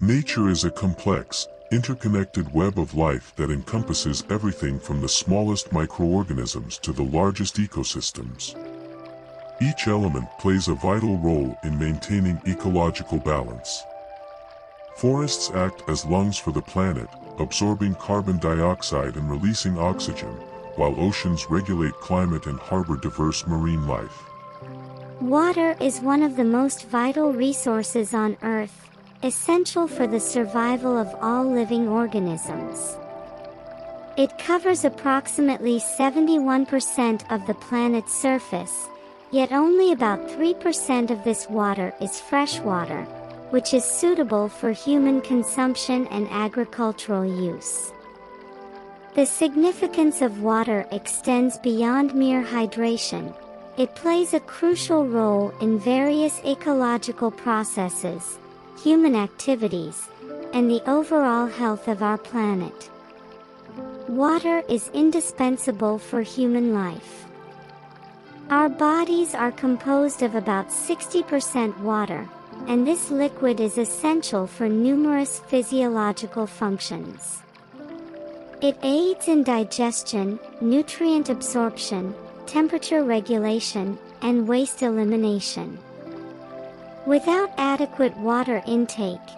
Nature is a complex, interconnected web of life that encompasses everything from the smallest microorganisms to the largest ecosystems. Each element plays a vital role in maintaining ecological balance. Forests act as lungs for the planet, absorbing carbon dioxide and releasing oxygen, while oceans regulate climate and harbor diverse marine life. Water is one of the most vital resources on Earth, essential for the survival of all living organisms. It covers approximately 71% of the planet's surface, yet only about 3% of this water is fresh water, which is suitable for human consumption and agricultural use. The significance of water extends beyond mere hydration. It plays a crucial role in various ecological processes, human activities, and the overall health of our planet. Water is indispensable for human life. Our bodies are composed of about 60% water, and this liquid is essential for numerous physiological functions. It aids in digestion, nutrient absorption, temperature regulation, and waste elimination. Without adequate water intake,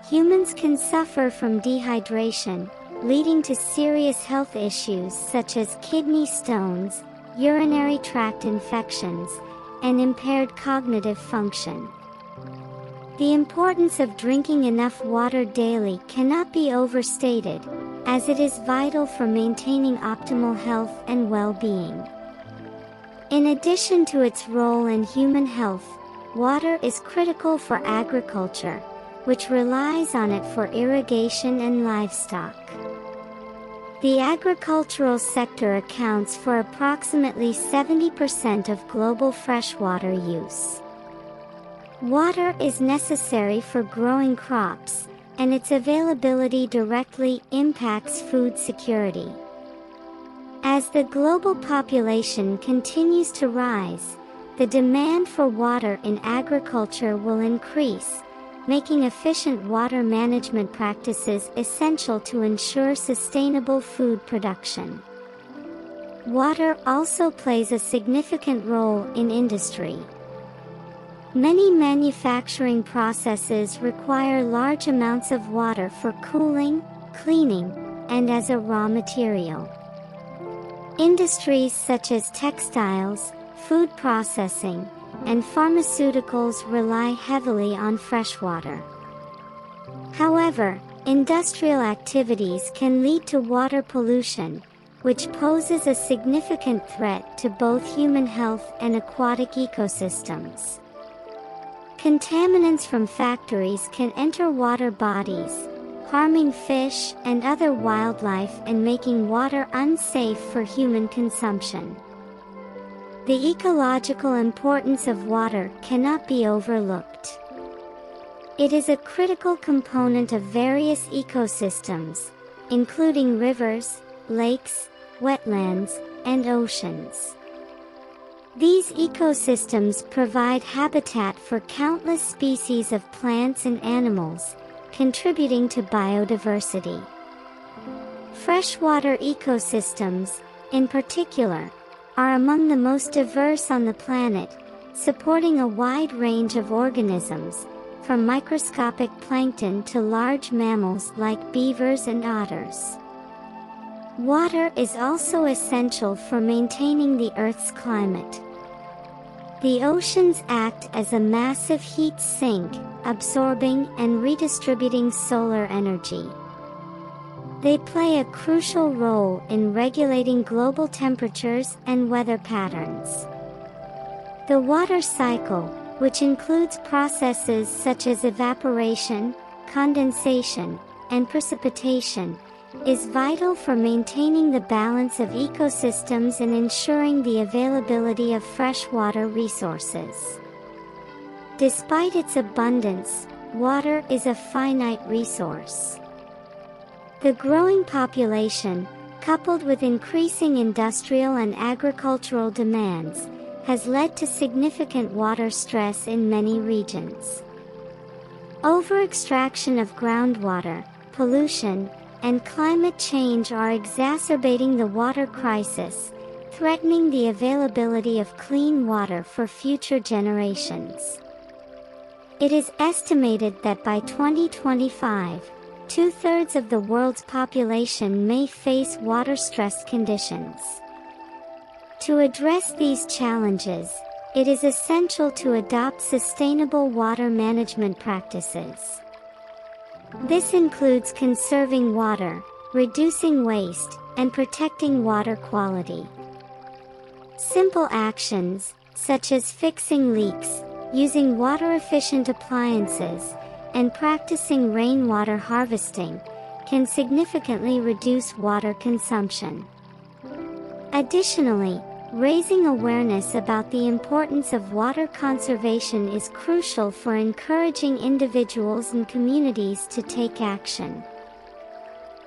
humans can suffer from dehydration, leading to serious health issues such as kidney stones, urinary tract infections, and impaired cognitive function. The importance of drinking enough water daily cannot be overstated, as it is vital for maintaining optimal health and well-being. In addition to its role in human health, water is critical for agriculture, which relies on it for irrigation and livestock. The agricultural sector accounts for approximately 70% of global freshwater use. Water is necessary for growing crops, and its availability directly impacts food security. As the global population continues to rise, the demand for water in agriculture will increase, making efficient water management practices essential to ensure sustainable food production. Water also plays a significant role in industry. Many manufacturing processes require large amounts of water for cooling, cleaning, and as a raw material. Industries such as textiles, food processing, and pharmaceuticals rely heavily on freshwater. However, industrial activities can lead to water pollution, which poses a significant threat to both human health and aquatic ecosystems. Contaminants from factories can enter water bodies, harming fish and other wildlife and making water unsafe for human consumption. The ecological importance of water cannot be overlooked. It is a critical component of various ecosystems, including rivers, lakes, wetlands, and oceans. These ecosystems provide habitat for countless species of plants and animals, contributing to biodiversity. Freshwater ecosystems, in particular, are among the most diverse on the planet, supporting a wide range of organisms, from microscopic plankton to large mammals like beavers and otters. Water is also essential for maintaining the Earth's climate. The oceans act as a massive heat sink, absorbing and redistributing solar energy. They play a crucial role in regulating global temperatures and weather patterns. The water cycle, which includes processes such as evaporation, condensation, and precipitation, is vital for maintaining the balance of ecosystems and ensuring the availability of freshwater resources. Despite its abundance, water is a finite resource. The growing population, coupled with increasing industrial and agricultural demands, has led to significant water stress in many regions. Over-extraction of groundwater, pollution, and climate change are exacerbating the water crisis, threatening the availability of clean water for future generations. It is estimated that by 2025, two-thirds of the world's population may face water-stressed conditions. To address these challenges, it is essential to adopt sustainable water management practices. This includes conserving water, reducing waste, and protecting water quality. Simple actions, such as fixing leaks, using water-efficient appliances, and practicing rainwater harvesting, can significantly reduce water consumption. Additionally, raising awareness about the importance of water conservation is crucial for encouraging individuals and communities to take action.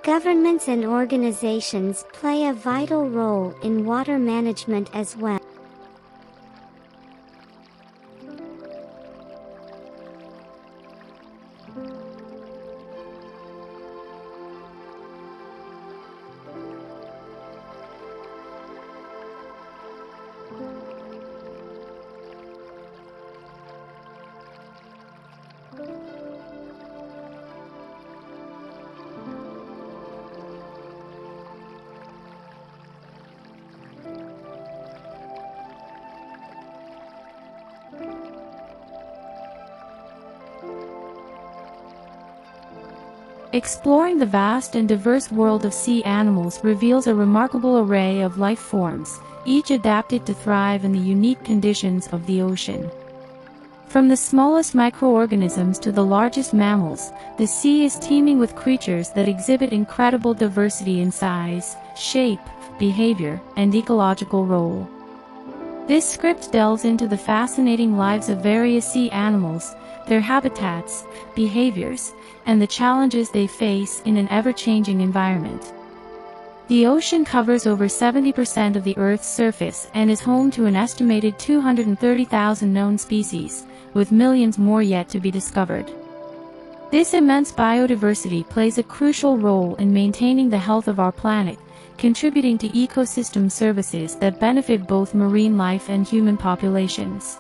Governments and organizations play a vital role in water management as well. Exploring the vast and diverse world of sea animals reveals a remarkable array of life forms, each adapted to thrive in the unique conditions of the ocean. From the smallest microorganisms to the largest mammals, the sea is teeming with creatures that exhibit incredible diversity in size, shape, behavior, and ecological role. This script delves into the fascinating lives of various sea animals, their habitats, behaviors, and the challenges they face in an ever-changing environment. The ocean covers over 70% of the Earth's surface and is home to an estimated 230,000 known species, with millions more yet to be discovered. This immense biodiversity plays a crucial role in maintaining the health of our planet, contributing to ecosystem services that benefit both marine life and human populations.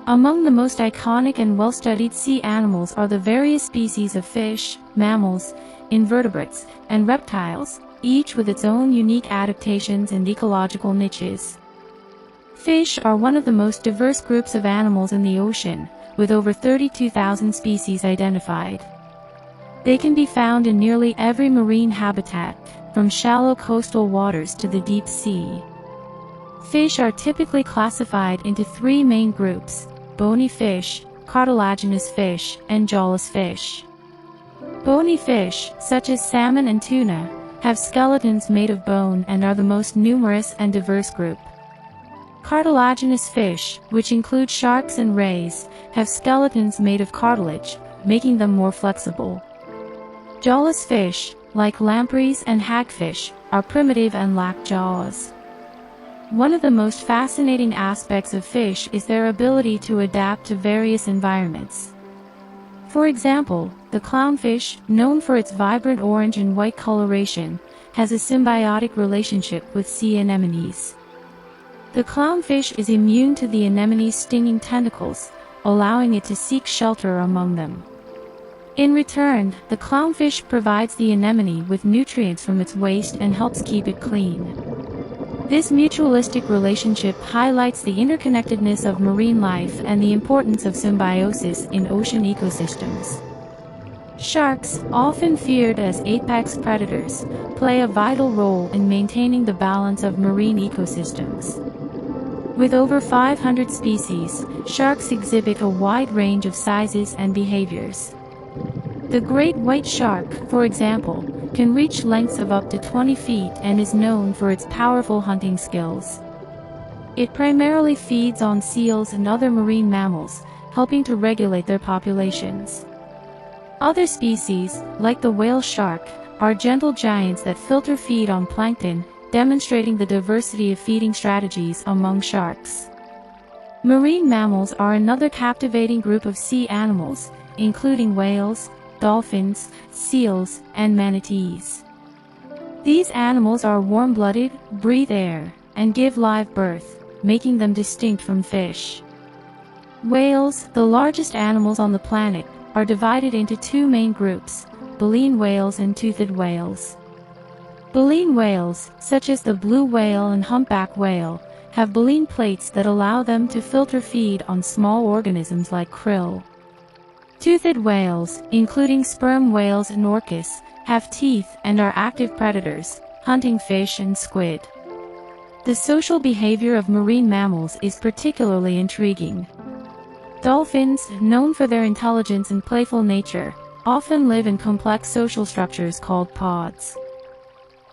Among the most iconic and well-studied sea animals are the various species of fish, mammals, invertebrates, and reptiles, each with its own unique adaptations and ecological niches. Fish are one of the most diverse groups of animals in the ocean, with over 32,000 species identified. They can be found in nearly every marine habitat, from shallow coastal waters to the deep sea. Fish are typically classified into three main groups: bony fish, cartilaginous fish, and jawless fish. Bony fish, such as salmon and tuna, have skeletons made of bone and are the most numerous and diverse group. Cartilaginous fish, which include sharks and rays, have skeletons made of cartilage, making them more flexible. Jawless fish, like lampreys and hagfish, are primitive and lack jaws. One of the most fascinating aspects of fish is their ability to adapt to various environments. For example, the clownfish, known for its vibrant orange and white coloration, has a symbiotic relationship with sea anemones. The clownfish is immune to the anemone's stinging tentacles, allowing it to seek shelter among them. In return, the clownfish provides the anemone with nutrients from its waste and helps keep it clean. This mutualistic relationship highlights the interconnectedness of marine life and the importance of symbiosis in ocean ecosystems. Sharks, often feared as apex predators, play a vital role in maintaining the balance of marine ecosystems. With over 500 species, sharks exhibit a wide range of sizes and behaviors. The great white shark, for example, can reach lengths of up to 20 feet and is known for its powerful hunting skills. It primarily feeds on seals and other marine mammals, helping to regulate their populations. Other species, like the whale shark, are gentle giants that filter feed on plankton, demonstrating the diversity of feeding strategies among sharks. Marine mammals are another captivating group of sea animals, including whales, dolphins, seals, and manatees. These animals are warm-blooded, breathe air, and give live birth, making them distinct from fish. Whales, the largest animals on the planet, are divided into two main groups, baleen whales and toothed whales. Baleen whales, such as the blue whale and humpback whale, have baleen plates that allow them to filter feed on small organisms like krill. Toothed whales, including sperm whales and orcas, have teeth and are active predators, hunting fish and squid. The social behavior of marine mammals is particularly intriguing. Dolphins, known for their intelligence and playful nature, often live in complex social structures called pods.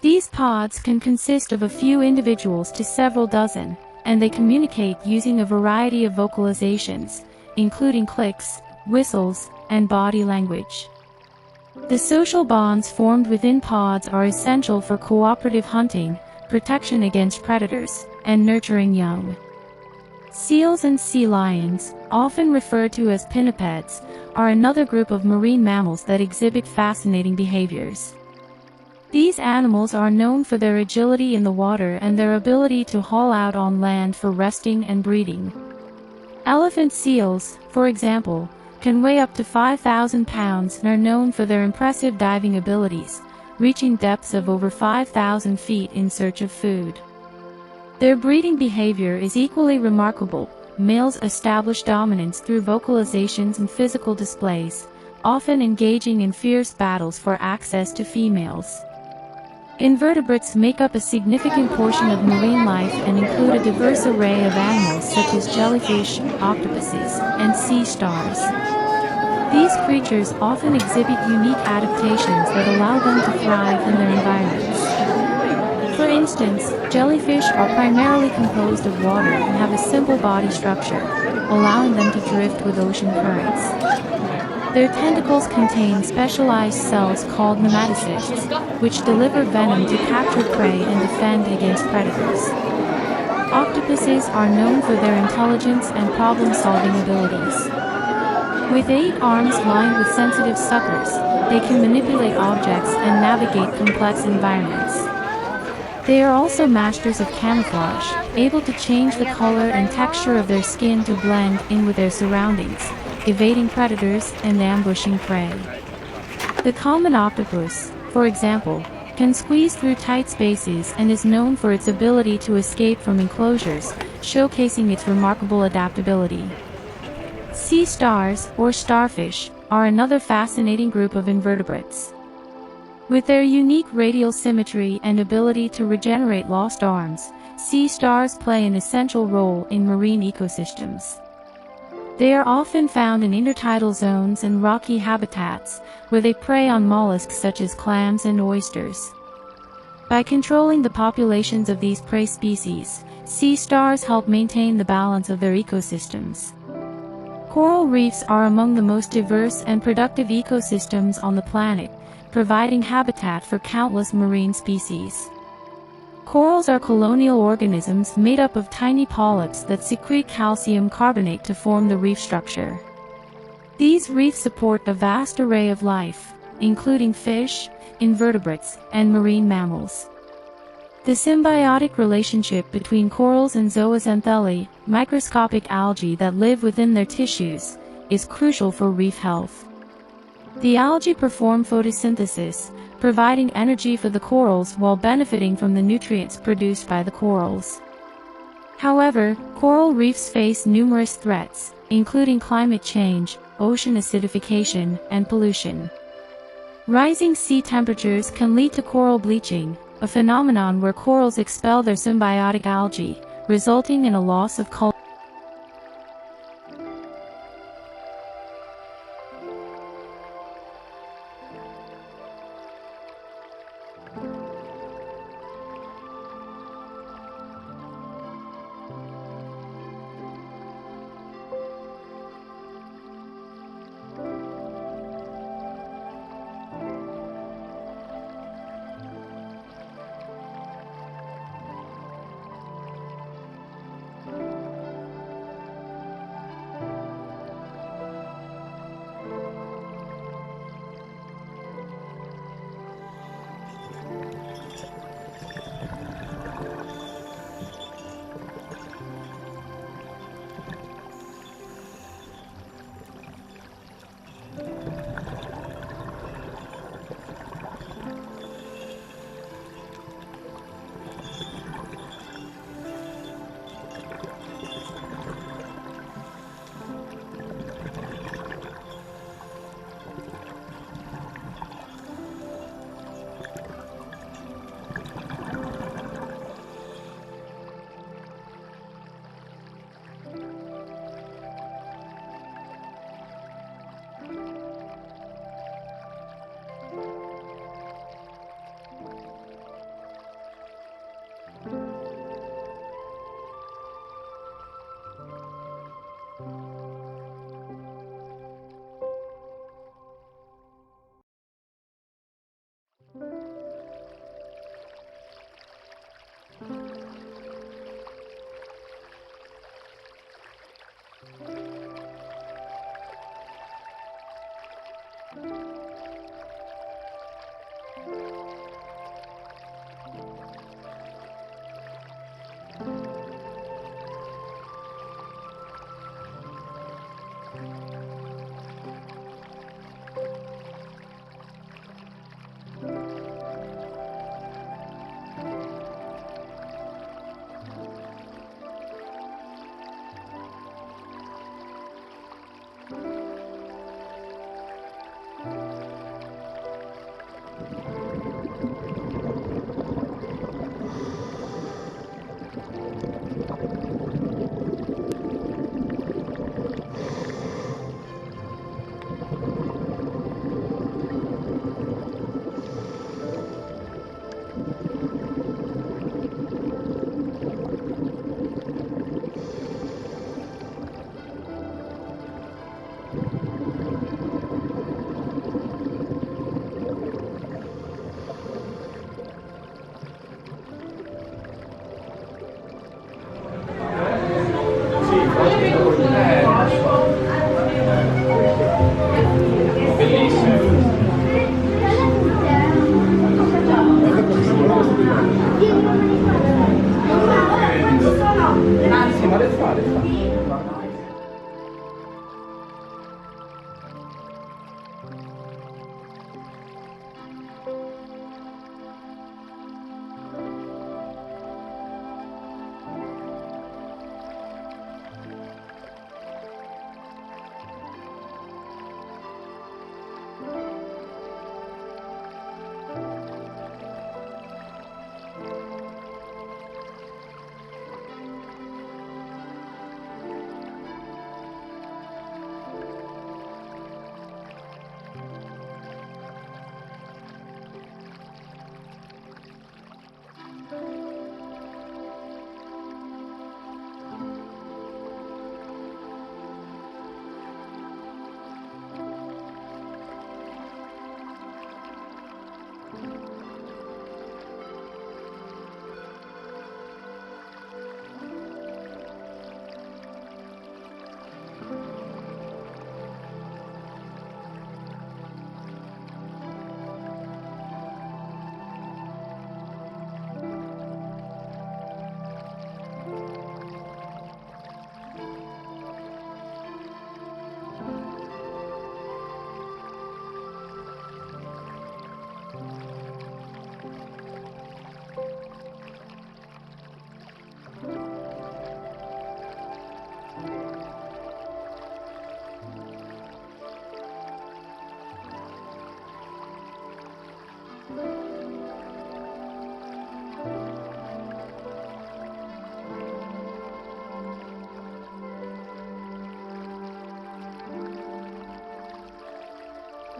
These pods can consist of a few individuals to several dozen, and they communicate using a variety of vocalizations, including clicks, whistles, and body language. The social bonds formed within pods are essential for cooperative hunting, protection against predators, and nurturing young. Seals and sea lions, often referred to as pinnipeds, are another group of marine mammals that exhibit fascinating behaviors. These animals are known for their agility in the water and their ability to haul out on land for resting and breeding. Elephant seals, for example, can weigh up to 5,000 pounds and are known for their impressive diving abilities, reaching depths of over 5,000 feet in search of food. Their breeding behavior is equally remarkable. Males establish dominance through vocalizations and physical displays, often engaging in fierce battles for access to females. Invertebrates make up a significant portion of marine life and include a diverse array of animals such as jellyfish, octopuses, and sea stars. These creatures often exhibit unique adaptations that allow them to thrive in their environments. For instance, jellyfish are primarily composed of water and have a simple body structure, allowing them to drift with ocean currents. Their tentacles contain specialized cells called nematocysts, which deliver venom to capture prey and defend against predators. Octopuses are known for their intelligence and problem-solving abilities. With 8 arms lined with sensitive suckers, they can manipulate objects and navigate complex environments. They are also masters of camouflage, able to change the color and texture of their skin to blend in with their surroundings, evading predators and ambushing prey. The common octopus, for example, can squeeze through tight spaces and is known for its ability to escape from enclosures, showcasing its remarkable adaptability. Sea stars, or starfish, are another fascinating group of invertebrates. With their unique radial symmetry and ability to regenerate lost arms, sea stars play an essential role in marine ecosystems. They are often found in intertidal zones and rocky habitats, where they prey on mollusks such as clams and oysters. By controlling the populations of these prey species, sea stars help maintain the balance of their ecosystems. Coral reefs are among the most diverse and productive ecosystems on the planet, providing habitat for countless marine species. Corals are colonial organisms made up of tiny polyps that secrete calcium carbonate to form the reef structure. These reefs support a vast array of life, including fish, invertebrates, and marine mammals. The symbiotic relationship between corals and zooxanthellae, microscopic algae that live within their tissues, is crucial for reef health. The algae perform photosynthesis, providing energy for the corals while benefiting from the nutrients produced by the corals. However, coral reefs face numerous threats, including climate change, ocean acidification, and pollution. Rising sea temperatures can lead to coral bleaching, a phenomenon where corals expel their symbiotic algae, resulting in a loss of color.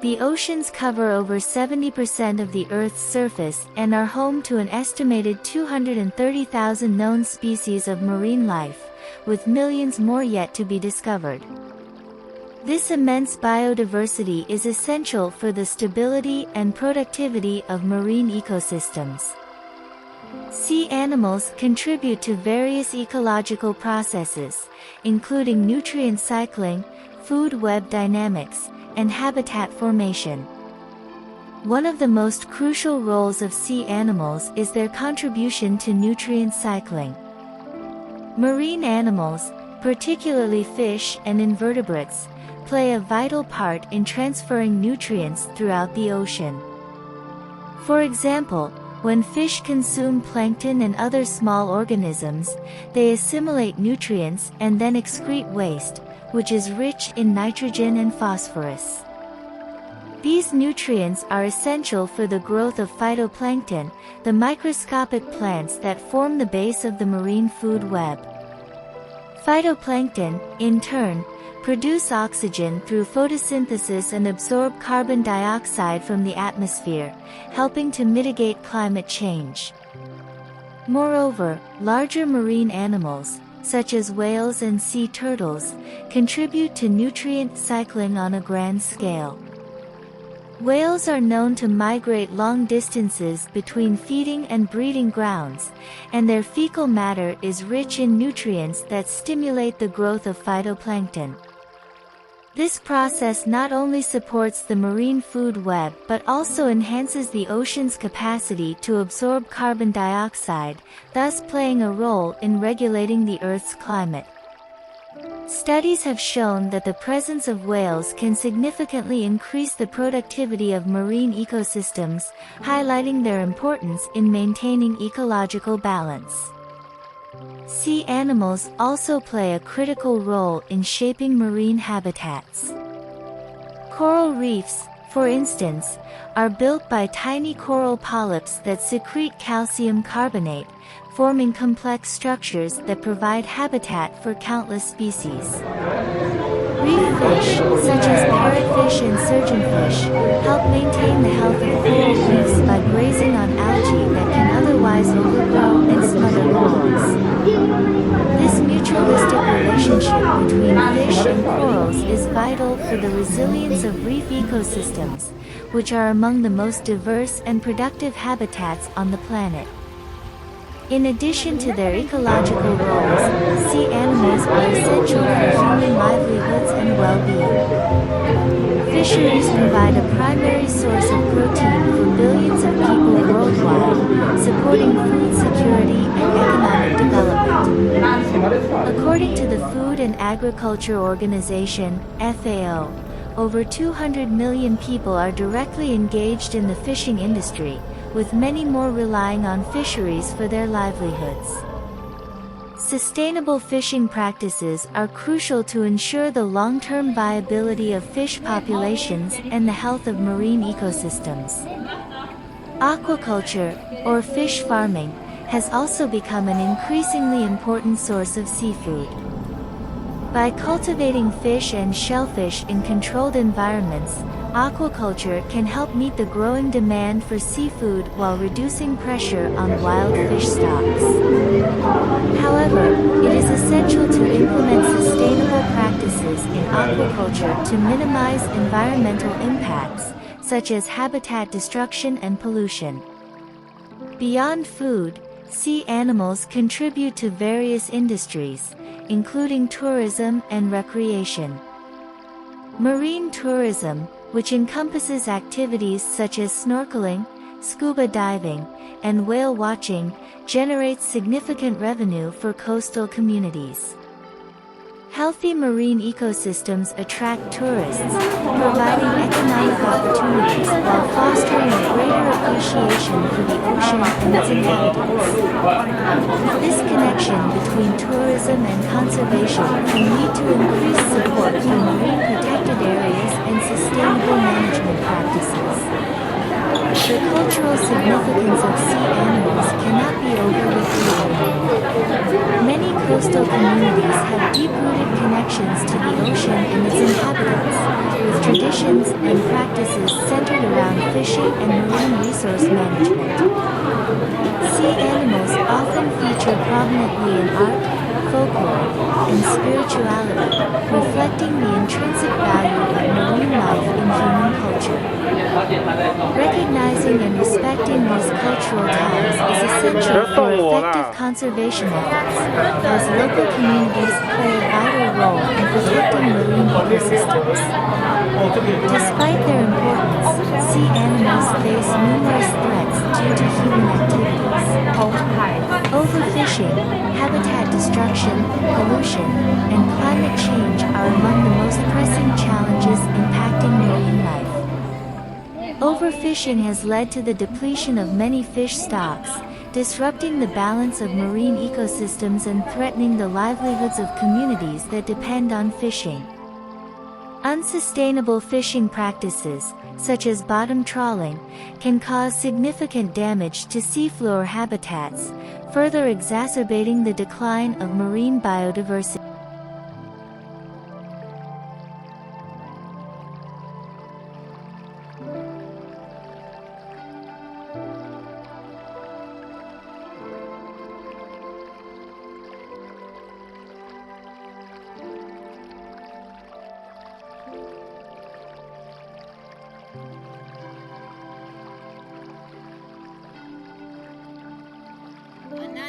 The oceans cover over 70% of the Earth's surface and are home to an estimated 230,000 known species of marine life, with millions more yet to be discovered. This immense biodiversity is essential for the stability and productivity of marine ecosystems. Sea animals contribute to various ecological processes, including nutrient cycling, food web dynamics, and habitat formation. One of the most crucial roles of sea animals is their contribution to nutrient cycling. Marine animals, particularly fish and invertebrates, play a vital part in transferring nutrients throughout the ocean. For example, when fish consume plankton and other small organisms, they assimilate nutrients and then excrete waste, which is rich in nitrogen and phosphorus. These nutrients are essential for the growth of phytoplankton, the microscopic plants that form the base of the marine food web. Phytoplankton, in turn, produce oxygen through photosynthesis and absorb carbon dioxide from the atmosphere, helping to mitigate climate change. Moreover, larger marine animals, such as whales and sea turtles, contribute to nutrient cycling on a grand scale. Whales are known to migrate long distances between feeding and breeding grounds, and their fecal matter is rich in nutrients that stimulate the growth of phytoplankton. This process not only supports the marine food web but also enhances the ocean's capacity to absorb carbon dioxide, thus playing a role in regulating the Earth's climate. Studies have shown that the presence of whales can significantly increase the productivity of marine ecosystems, highlighting their importance in maintaining ecological balance. Sea animals also play a critical role in shaping marine habitats. Coral reefs, for instance, are built by tiny coral polyps that secrete calcium carbonate, forming complex structures that provide habitat for countless species. Reef fish, such as parrotfish and surgeonfish, help maintain the health of coral reefs by grazing on algae that can otherwise overgrow and smother corals. This mutualistic relationship between fish and corals is vital for the resilience of reef ecosystems, which are among the most diverse and productive habitats on the planet. In addition to their ecological roles, sea animals are essential for human livelihoods and well-being. Fisheries provide a primary source of protein for billions of people worldwide, supporting food security and economic development. According to the Food and Agriculture Organization, FAO, over 200 million people are directly engaged in the fishing industry, with many more relying on fisheries for their livelihoods. Sustainable fishing practices are crucial to ensure the long-term viability of fish populations and the health of marine ecosystems. Aquaculture, or fish farming, has also become an increasingly important source of seafood. By cultivating fish and shellfish in controlled environments, aquaculture can help meet the growing demand for seafood while reducing pressure on wild fish stocks. However, it is essential to implement sustainable practices in aquaculture to minimize environmental impacts, such as habitat destruction and pollution. Beyond food, sea animals contribute to various industries, including tourism and recreation. Marine tourism, which encompasses activities such as snorkeling, scuba diving, and whale watching, generates significant revenue for coastal communities. Healthy marine ecosystems attract tourists, providing economic opportunities while fostering a greater appreciation for the ocean and its inhabitants. This connection between tourism and conservation can lead to increased support for marine protected areas and sustainable management practices. The cultural significance of sea animals cannot be overlooked. Many coastal communities have deep-rooted connections to the ocean and its inhabitants, with traditions and practices centered around fishing and marine resource management. Sea animals often feature prominently in art, folklore, and spirituality, reflecting the intrinsic value of marine life in human culture. Recognizing and respecting these cultural ties is essential for effective conservation efforts, as local communities play a vital role in protecting marine ecosystems. Despite their importance, sea animals face numerous threats due to human activities. Overfishing, habitat destruction, pollution, and climate change are among the most pressing challenges impacting marine life. Overfishing has led to the depletion of many fish stocks, disrupting the balance of marine ecosystems and threatening the livelihoods of communities that depend on fishing. Unsustainable fishing practices, such as bottom trawling, can cause significant damage to seafloor habitats, further exacerbating the decline of marine biodiversity.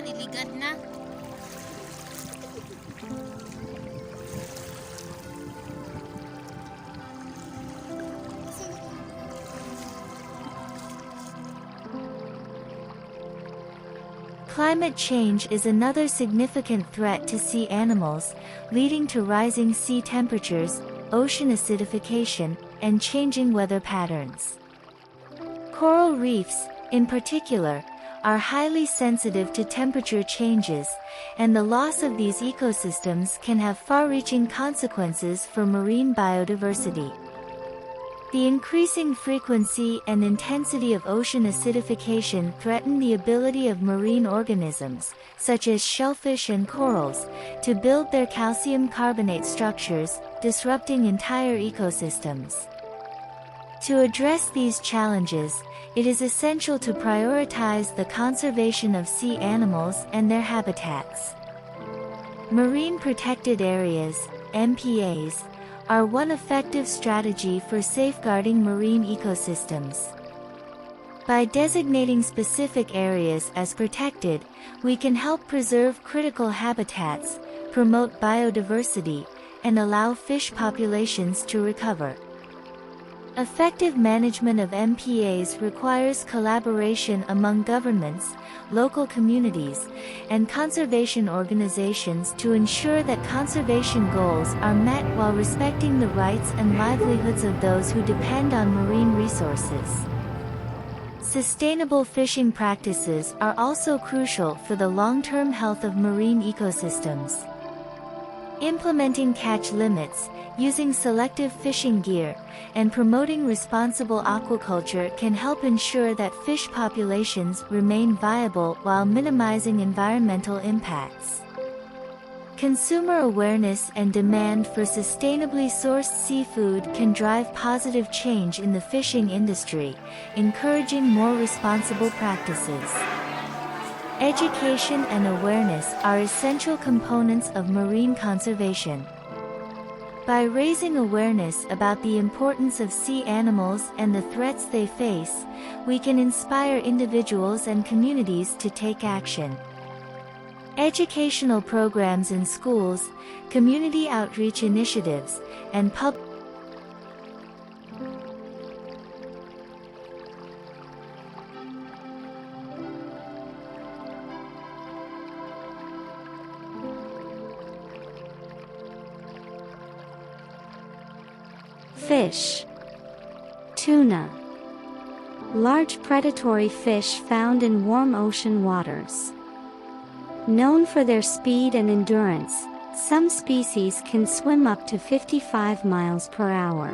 Niligat na. Climate change is another significant threat to sea animals, leading to rising sea temperatures, ocean acidification, and changing weather patterns. Coral reefs, in particular, are highly sensitive to temperature changes, and the loss of these ecosystems can have far-reaching consequences for marine biodiversity. The increasing frequency and intensity of ocean acidification threaten the ability of marine organisms, such as shellfish and corals, to build their calcium carbonate structures, disrupting entire ecosystems. To address these challenges, it is essential to prioritize the conservation of sea animals and their habitats. Marine Protected Areas, MPAs, are one effective strategy for safeguarding marine ecosystems. By designating specific areas as protected, we can help preserve critical habitats, promote biodiversity, and allow fish populations to recover. Effective management of MPAs requires collaboration among governments, local communities, and conservation organizations to ensure that conservation goals are met while respecting the rights and livelihoods of those who depend on marine resources. Sustainable fishing practices are also crucial for the long-term health of marine ecosystems. Implementing catch limits, using selective fishing gear, and promoting responsible aquaculture can help ensure that fish populations remain viable while minimizing environmental impacts. Consumer awareness and demand for sustainably sourced seafood can drive positive change in the fishing industry, encouraging more responsible practices. Education and awareness are essential components of marine conservation. By raising awareness about the importance of sea animals and the threats they face, we can inspire individuals and communities to take action. Educational programs in schools, community outreach initiatives, and Fish. Tuna. Large predatory fish found in warm ocean waters. Known for their speed and endurance, some species can swim up to 55 miles per hour.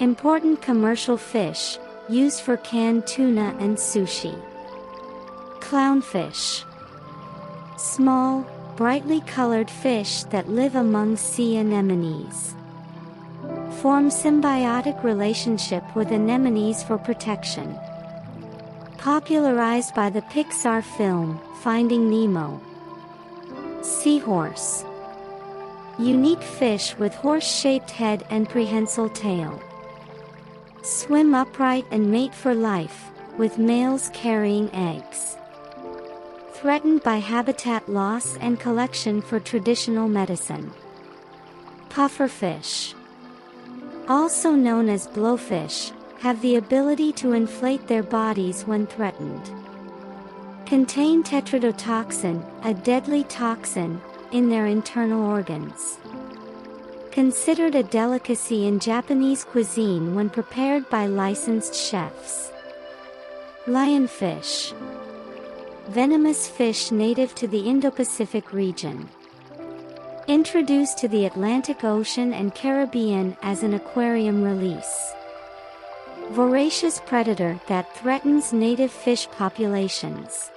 Important commercial fish, used for canned tuna and sushi. Clownfish. Small, brightly colored fish that live among sea anemones. Form symbiotic relationship with anemones for protection. Popularized by the Pixar film, Finding Nemo. Seahorse. Unique fish with horse-shaped head and prehensile tail. Swim upright and mate for life, with males carrying eggs. Threatened by habitat loss and collection for traditional medicine. Pufferfish. Also known as blowfish, have the ability to inflate their bodies when threatened. Contain tetrodotoxin, a deadly toxin, in their internal organs. Considered a delicacy in Japanese cuisine when prepared by licensed chefs. Lionfish. Venomous fish native to the Indo-Pacific region. Introduced to the Atlantic Ocean and Caribbean as an aquarium release. Voracious predator that threatens native fish populations.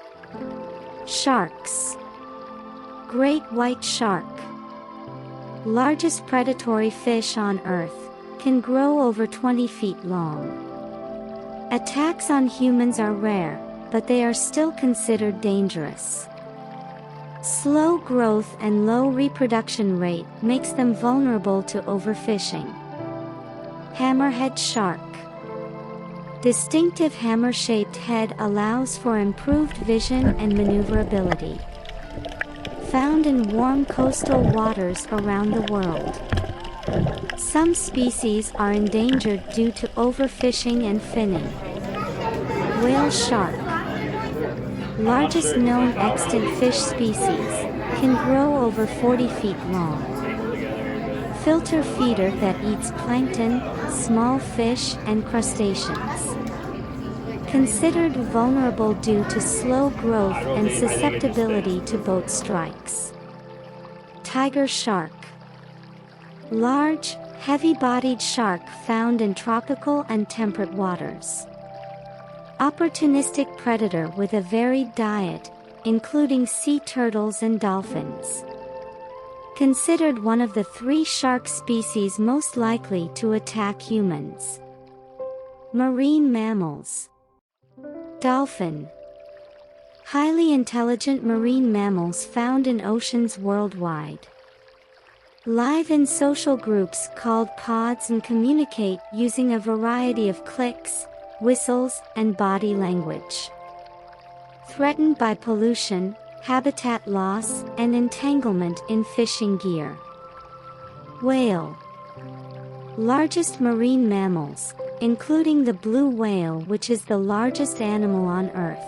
Sharks. Great white shark. Largest predatory fish on Earth, can grow over 20 feet long. Attacks on humans are rare, but they are still considered dangerous. Slow growth and low reproduction rate makes them vulnerable to overfishing. Hammerhead shark. Distinctive hammer-shaped head allows for improved vision and maneuverability. Found in warm coastal waters around the world. Some species are endangered due to overfishing and finning. Whale shark. Largest known extant fish species, can grow over 40 feet long. Filter feeder that eats plankton, small fish, and crustaceans. Considered vulnerable due to slow growth and susceptibility to boat strikes. Tiger shark. Large, Heavy-bodied shark found in tropical and temperate waters. Opportunistic predator with a varied diet, including sea turtles and dolphins. Considered one of the 3 shark species most likely to attack humans. Marine mammals. Dolphin. Highly intelligent marine mammals found in oceans worldwide. Live in social groups called pods and communicate using a variety of clicks, whistles, and body language. Threatened by pollution, habitat loss, and entanglement in fishing gear. Whale. Largest marine mammals, including the blue whale, which is the largest animal on Earth.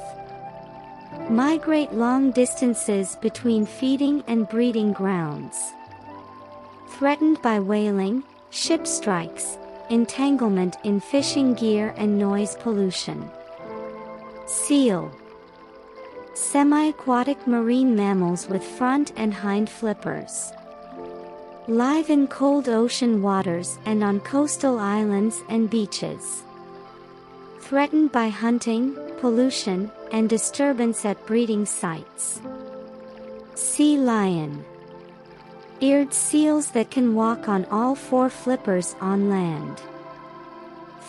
Migrate long distances between feeding and breeding grounds. Threatened by whaling, ship strikes, entanglement in fishing gear and noise pollution. Seal. Semi-aquatic marine mammals with front and hind flippers. Live in cold ocean waters and on coastal islands and beaches. Threatened by hunting, pollution, and disturbance at breeding sites. Sea lion. Eared seals that can walk on all 4 flippers on land.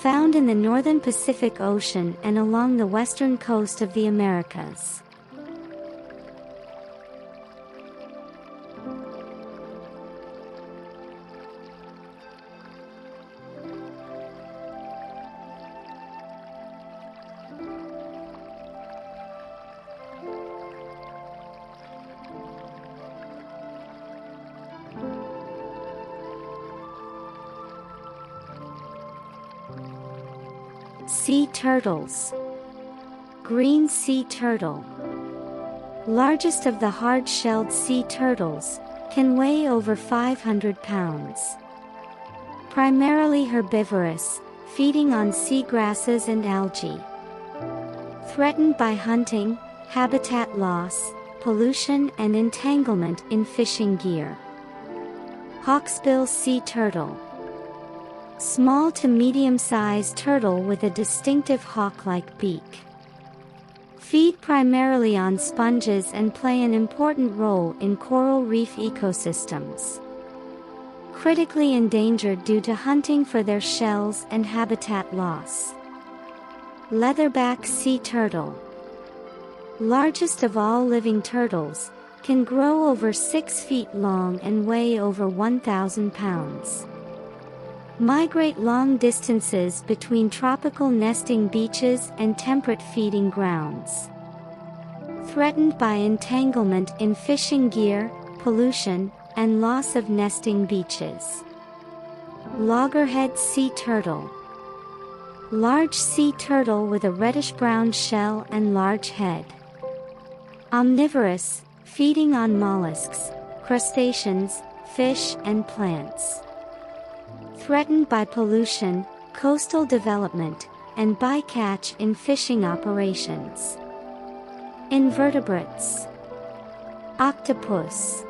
Found in the northern Pacific Ocean and along the western coast of the Americas. Sea turtles. Green sea turtle. Largest of the hard-shelled sea turtles, can weigh over 500 pounds. Primarily herbivorous, feeding on seagrasses and algae. Threatened by hunting, habitat loss, pollution and entanglement in fishing gear. Hawksbill sea turtle. Small to medium-sized turtle with a distinctive hawk-like beak. Feed primarily on sponges and play an important role in coral reef ecosystems. Critically endangered due to hunting for their shells and habitat loss. Leatherback sea turtle. Largest of all living turtles, can grow over 6 feet long and weigh over 1,000 pounds. Migrate long distances between tropical nesting beaches and temperate feeding grounds. Threatened by entanglement in fishing gear, pollution, and loss of nesting beaches. Loggerhead sea turtle. Large sea turtle with a reddish-brown shell and large head. Omnivorous, feeding on mollusks, crustaceans, fish, and plants. Threatened by pollution, coastal development, and bycatch in fishing operations. Invertebrates. Octopus.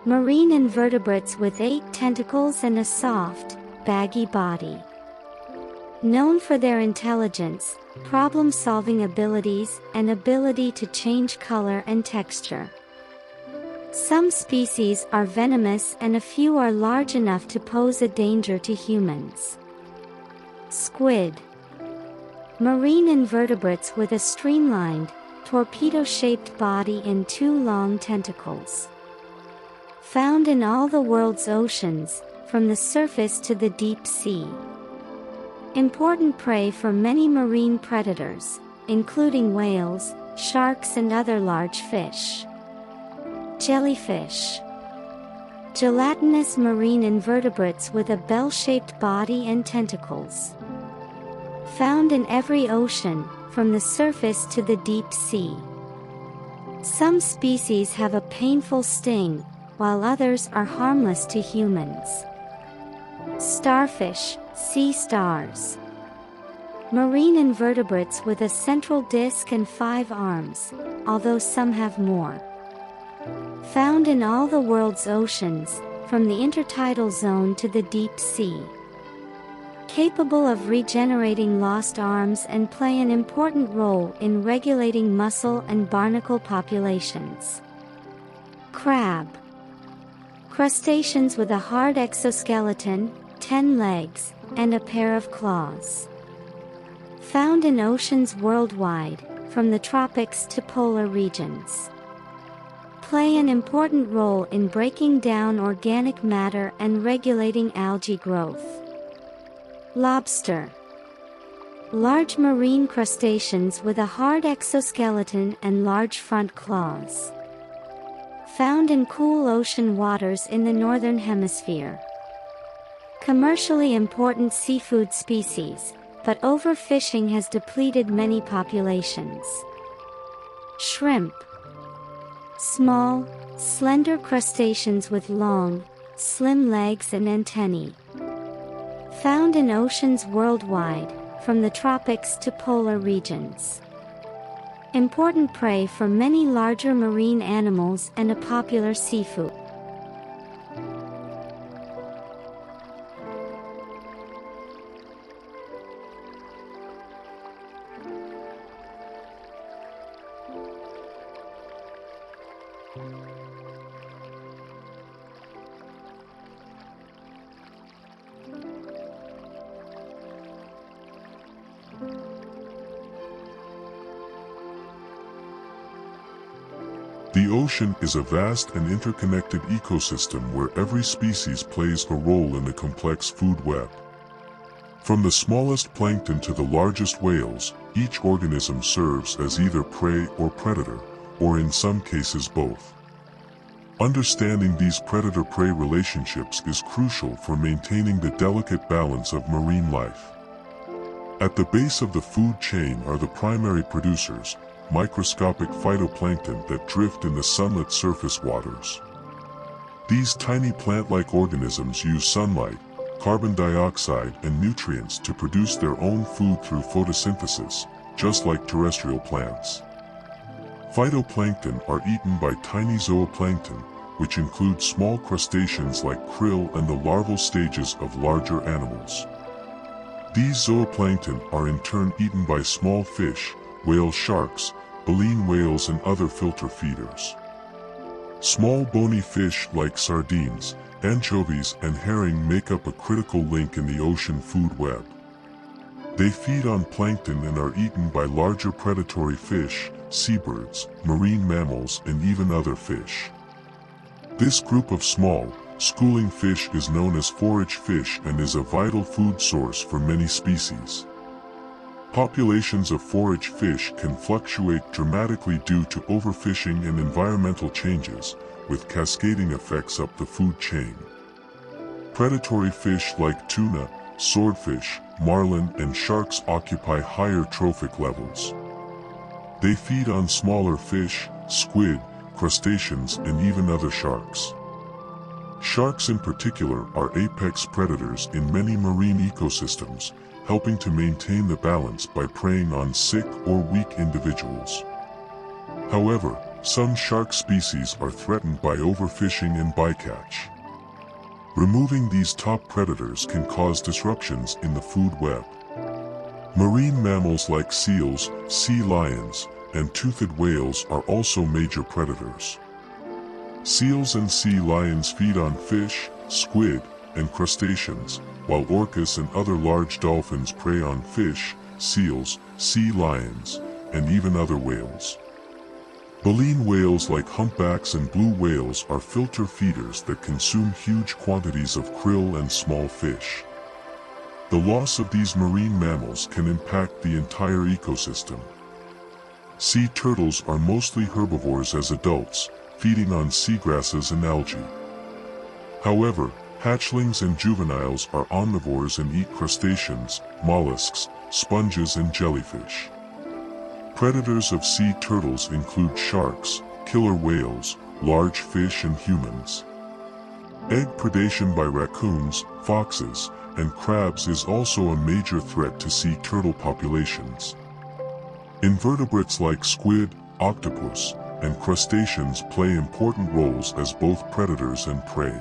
Marine invertebrates with 8 tentacles and a soft, baggy body. Known for their intelligence, problem-solving abilities, and ability to change color and texture. Some species are venomous and a few are large enough to pose a danger to humans. Squid. Marine invertebrates with a streamlined, torpedo-shaped body and 2 long tentacles. Found in all the world's oceans, from the surface to the deep sea. Important prey for many marine predators, including whales, sharks and other large fish. Jellyfish. Gelatinous marine invertebrates with a bell-shaped body and tentacles. Found in every ocean, from the surface to the deep sea. Some species have a painful sting, while others are harmless to humans. Starfish, sea stars. Marine invertebrates with a central disc and 5 arms, although some have more. Found in all the world's oceans, from the intertidal zone to the deep sea. Capable of regenerating lost arms and play an important role in regulating mussel and barnacle populations. Crab. Crustaceans with a hard exoskeleton, 10 legs, and a pair of claws. Found in oceans worldwide, from the tropics to polar regions. Play an important role in breaking down organic matter and regulating algae growth. Lobster. Large marine crustaceans with a hard exoskeleton and large front claws. Found in cool ocean waters in the northern hemisphere. Commercially important seafood species, but overfishing has depleted many populations. Shrimp. Small, slender crustaceans with long, slim legs and antennae. Found in oceans worldwide, from the tropics to polar regions. Important prey for many larger marine animals and a popular seafood. The ocean is a vast and interconnected ecosystem where every species plays a role in the complex food web. From the smallest plankton to the largest whales, each organism serves as either prey or predator, or in some cases both. Understanding these predator-prey relationships is crucial for maintaining the delicate balance of marine life. At the base of the food chain are the primary producers, microscopic phytoplankton that drift in the sunlit surface waters. These tiny plant-like organisms use sunlight, carbon dioxide and nutrients to produce their own food through photosynthesis, just like terrestrial plants. Phytoplankton are eaten by tiny zooplankton, which include small crustaceans like krill and the larval stages of larger animals. These zooplankton are in turn eaten by small fish, whale sharks, baleen whales and other filter feeders. Small bony fish like sardines, anchovies and herring make up a critical link in the ocean food web. They feed on plankton and are eaten by larger predatory fish, seabirds, marine mammals and even other fish. This group of small, schooling fish is known as forage fish and is a vital food source for many species. Populations of forage fish can fluctuate dramatically due to overfishing and environmental changes, with cascading effects up the food chain. Predatory fish like tuna, swordfish, marlin and sharks occupy higher trophic levels. They feed on smaller fish, squid, crustaceans and even other sharks. Sharks in particular are apex predators in many marine ecosystems, helping to maintain the balance by preying on sick or weak individuals. However, some shark species are threatened by overfishing and bycatch. Removing these top predators can cause disruptions in the food web. Marine mammals like seals, sea lions, and toothed whales are also major predators. Seals and sea lions feed on fish, squid, and crustaceans, while orcas and other large dolphins prey on fish, seals, sea lions, and even other whales. Baleen whales like humpbacks and blue whales are filter feeders that consume huge quantities of krill and small fish. The loss of these marine mammals can impact the entire ecosystem. Sea turtles are mostly herbivores as adults, feeding on seagrasses and algae. However, hatchlings and juveniles are omnivores and eat crustaceans, mollusks, sponges and jellyfish. Predators of sea turtles include sharks, killer whales, large fish and humans. Egg predation by raccoons, foxes, and crabs is also a major threat to sea turtle populations. Invertebrates like squid, octopus, and crustaceans play important roles as both predators and prey.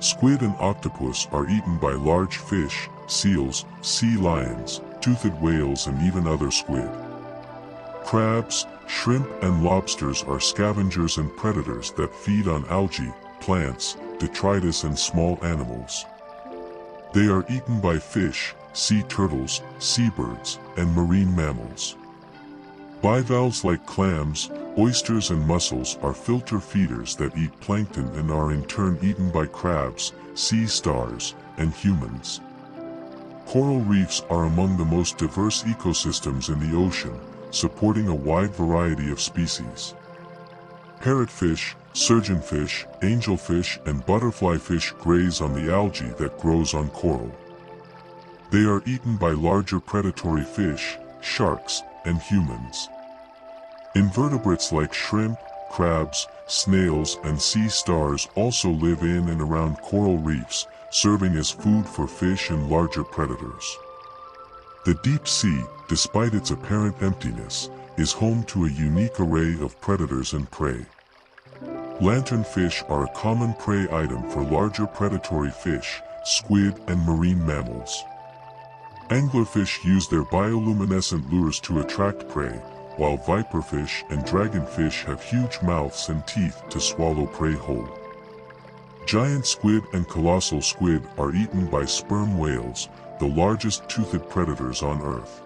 Squid and octopus are eaten by large fish, seals, sea lions, toothed whales and even other squid. Crabs, shrimp and lobsters are scavengers and predators that feed on algae, plants, detritus and small animals. They are eaten by fish, sea turtles, seabirds, and marine mammals. Bivalves like clams, oysters and mussels are filter feeders that eat plankton and are in turn eaten by crabs, sea stars, and humans. Coral reefs are among the most diverse ecosystems in the ocean, supporting a wide variety of species. Parrotfish, surgeonfish, angelfish and butterflyfish graze on the algae that grows on coral. They are eaten by larger predatory fish, sharks, and humans. Invertebrates like shrimp, crabs, snails and sea stars also live in and around coral reefs, serving as food for fish and larger predators. The deep sea, despite its apparent emptiness, is home to a unique array of predators and prey. Lanternfish are a common prey item for larger predatory fish, squid and marine mammals. Anglerfish use their bioluminescent lures to attract prey, while viperfish and dragonfish have huge mouths and teeth to swallow prey whole. Giant squid and colossal squid are eaten by sperm whales, the largest toothed predators on Earth.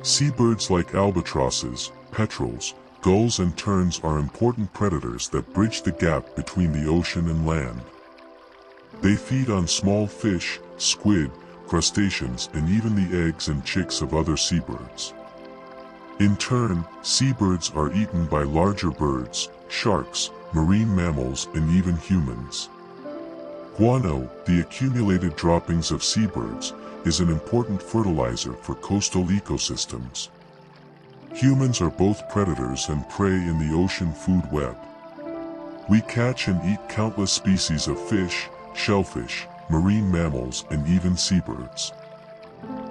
Seabirds like albatrosses, petrels, gulls and terns are important predators that bridge the gap between the ocean and land. They feed on small fish, squid, crustaceans and even the eggs and chicks of other seabirds. In turn, seabirds are eaten by larger birds, sharks, marine mammals and even humans. Guano, the accumulated droppings of seabirds, is an important fertilizer for coastal ecosystems. Humans are both predators and prey in the ocean food web. We catch and eat countless species of fish, shellfish, marine mammals and even seabirds.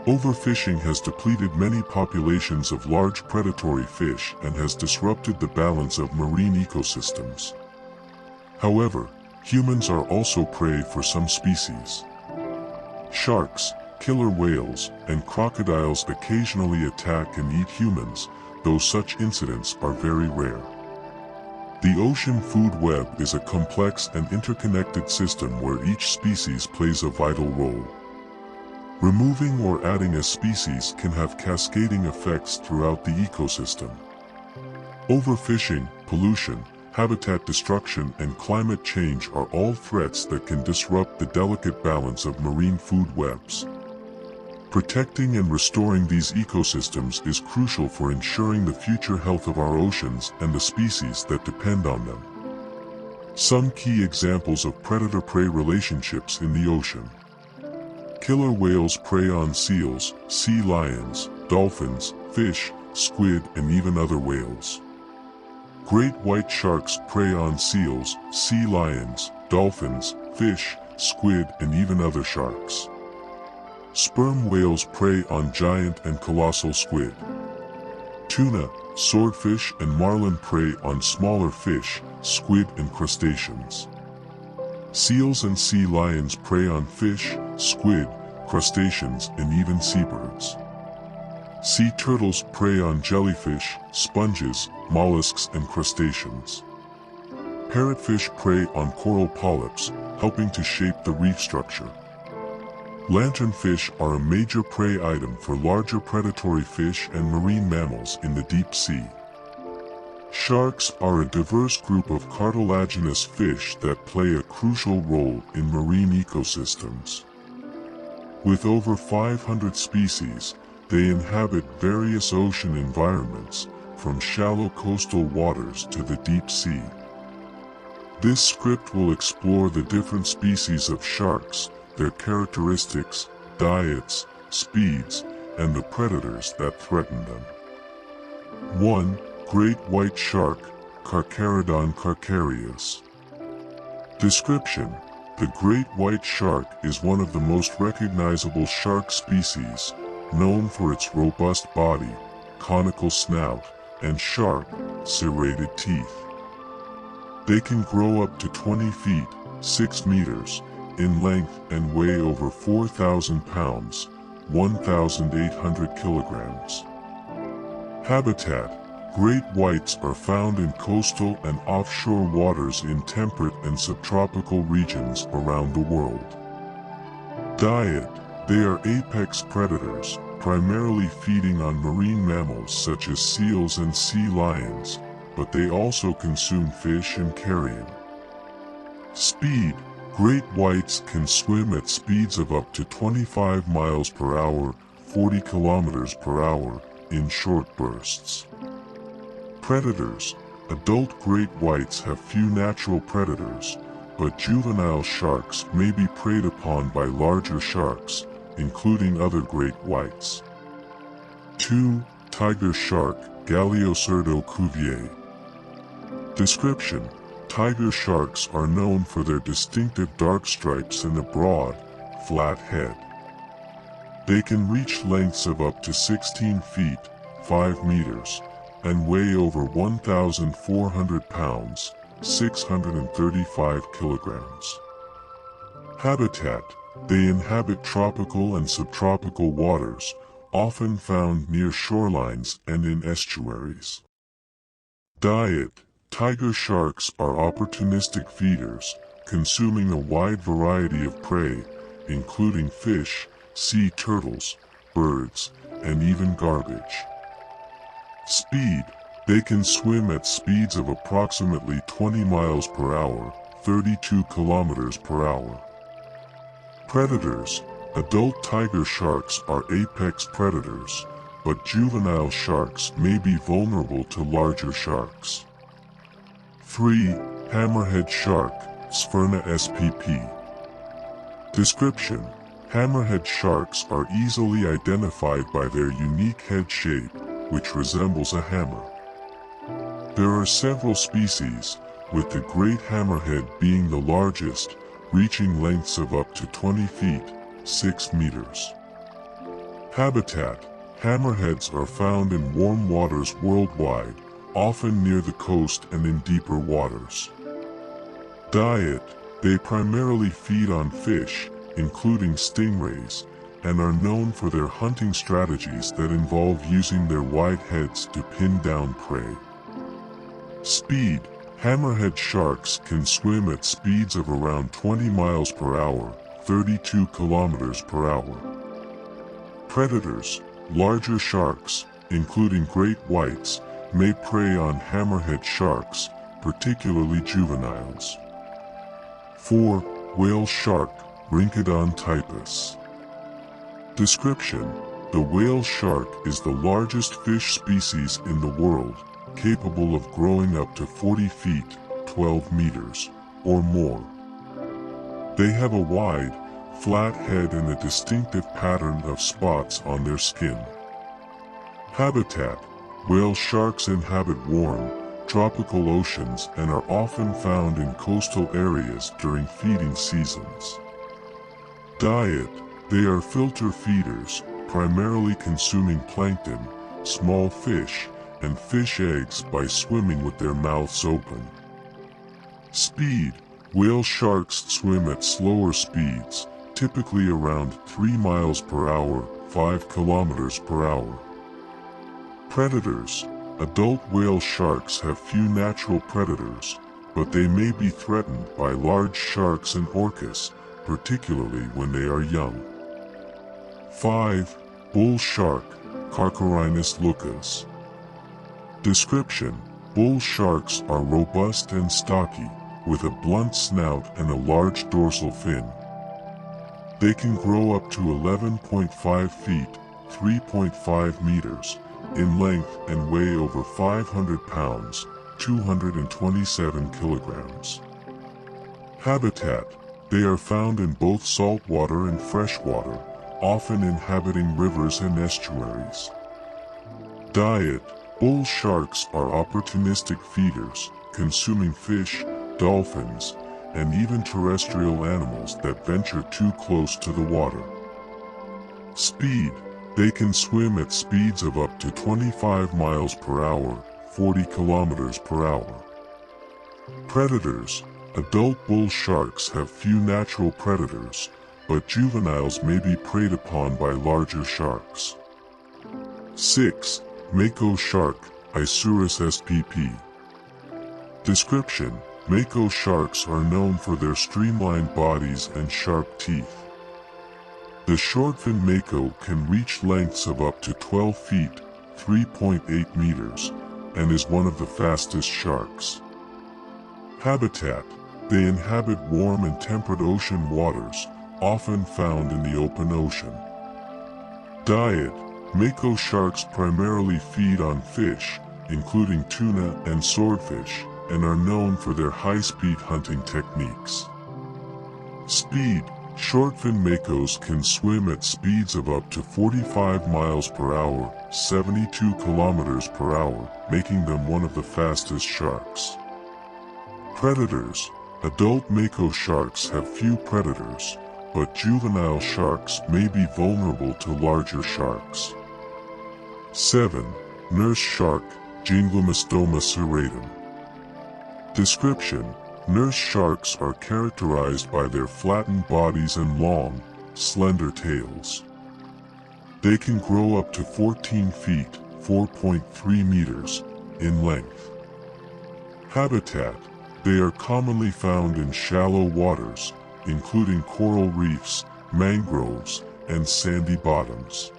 Overfishing has depleted many populations of large predatory fish and has disrupted the balance of marine ecosystems. However, humans are also prey for some species. Sharks, killer whales, and crocodiles occasionally attack and eat humans, though such incidents are very rare. The ocean food web is a complex and interconnected system where each species plays a vital role. Removing or adding a species can have cascading effects throughout the ecosystem. Overfishing, pollution, habitat destruction and climate change are all threats that can disrupt the delicate balance of marine food webs. Protecting and restoring these ecosystems is crucial for ensuring the future health of our oceans and the species that depend on them. Some key examples of predator-prey relationships in the ocean. Killer whales prey on seals, sea lions, dolphins, fish, squid and even other whales. Great white sharks prey on seals, sea lions, dolphins, fish, squid and even other sharks. Sperm whales prey on giant and colossal squid. Tuna, swordfish and marlin prey on smaller fish, squid and crustaceans. Seals and sea lions prey on fish, squid, crustaceans and even seabirds. Sea turtles prey on jellyfish, sponges, mollusks and crustaceans. Parrotfish prey on coral polyps, helping to shape the reef structure. Lanternfish are a major prey item for larger predatory fish and marine mammals in the deep sea. Sharks are a diverse group of cartilaginous fish that play a crucial role in marine ecosystems. With over 500 species, they inhabit various ocean environments, from shallow coastal waters to the deep sea. This script will explore the different species of sharks, their characteristics, diets, speeds, and the predators that threaten them. 1. Great white shark, Carcharodon carcharias. Description: the great white shark is one of the most recognizable shark species, known for its robust body, conical snout, and sharp, serrated teeth. They can grow up to 20 feet, 6 meters, in length and weigh over 4,000 pounds, 1,800 kilograms. Habitat: great whites are found in coastal and offshore waters in temperate and subtropical regions around the world. Diet: they are apex predators, primarily feeding on marine mammals such as seals and sea lions, but they also consume fish and carrion. Speed: great whites can swim at speeds of up to 25 miles per hour, 40 kilometers per hour, in short bursts. Predators: adult great whites have few natural predators, but juvenile sharks may be preyed upon by larger sharks, including other great whites. 2. Tiger shark, Galiocerdo cuvier. Description: tiger sharks are known for their distinctive dark stripes and a broad, flat head. They can reach lengths of up to 16 feet, 5 meters, and weigh over 1,400 pounds, 635 kilograms. Habitat: they inhabit tropical and subtropical waters, often found near shorelines and in estuaries. Diet: tiger sharks are opportunistic feeders, consuming a wide variety of prey, including fish, sea turtles, birds, and even garbage. Speed: they can swim at speeds of approximately 20 miles per hour, 32 kilometers per hour. Predators: adult tiger sharks are apex predators, but juvenile sharks may be vulnerable to larger sharks. 3. Hammerhead shark, Sphyrna spp. Description: hammerhead sharks are easily identified by their unique head shape, which resembles a hammer. There are several species, with the great hammerhead being the largest, reaching lengths of up to 20 feet, 6 meters. Habitat: hammerheads are found in warm waters worldwide, often near the coast and in deeper waters. Diet: they primarily feed on fish, including stingrays, and are known for their hunting strategies that involve using their wide heads to pin down prey. Speed: hammerhead sharks can swim at speeds of around 20 miles per hour, 32 kilometers per hour. Predators: larger sharks, including great whites, may prey on hammerhead sharks, particularly juveniles. 4. Whale shark, Rhynchodon typus. Description: the whale shark is the largest fish species in the world, capable of growing up to 40 feet, 12 meters, or more. They have a wide, flat head and a distinctive pattern of spots on their skin. Habitat: whale sharks inhabit warm, tropical oceans and are often found in coastal areas during feeding seasons. Diet: they are filter feeders, primarily consuming plankton, small fish, and fish eggs by swimming with their mouths open. Speed: whale sharks swim at slower speeds, typically around 3 miles per hour, 5 kilometers per hour. Predators: adult whale sharks have few natural predators, but they may be threatened by large sharks and orcas, particularly when they are young. 5. Bull shark, Carcharinus lucus. Description: bull sharks are robust and stocky, with a blunt snout and a large dorsal fin. They can grow up to 11.5 feet, 3.5 meters, in length and weigh over 500 pounds, 227 kilograms. Habitat: they are found in both saltwater and freshwater, often inhabiting rivers and estuaries. Diet: bull sharks are opportunistic feeders, consuming fish, dolphins, and even terrestrial animals that venture too close to the water. Speed: they can swim at speeds of up to 25 miles per hour, 40 kilometers per hour. Predators: adult bull sharks have few natural predators, but juveniles may be preyed upon by larger sharks. 6. Mako shark, Isurus spp. Description: Mako sharks are known for their streamlined bodies and sharp teeth. The shortfin mako can reach lengths of up to 12 feet, 3.8 meters, and is one of the fastest sharks. Habitat: they inhabit warm and temperate ocean waters, often found in the open ocean. Diet: Mako sharks primarily feed on fish, including tuna and swordfish, and are known for their high-speed hunting techniques. Speed: shortfin makos can swim at speeds of up to 45 miles per hour, 72 kilometers per hour, making them one of the fastest sharks. Predators: adult mako sharks have few predators, but juvenile sharks may be vulnerable to larger sharks. 7. Nurse shark, Gynglomystoma serratum. Description: nurse sharks are characterized by their flattened bodies and long, slender tails. They can grow up to 14 feet, 4.3 meters, in length. Habitat: they are commonly found in shallow waters, including coral reefs, mangroves, and sandy bottoms.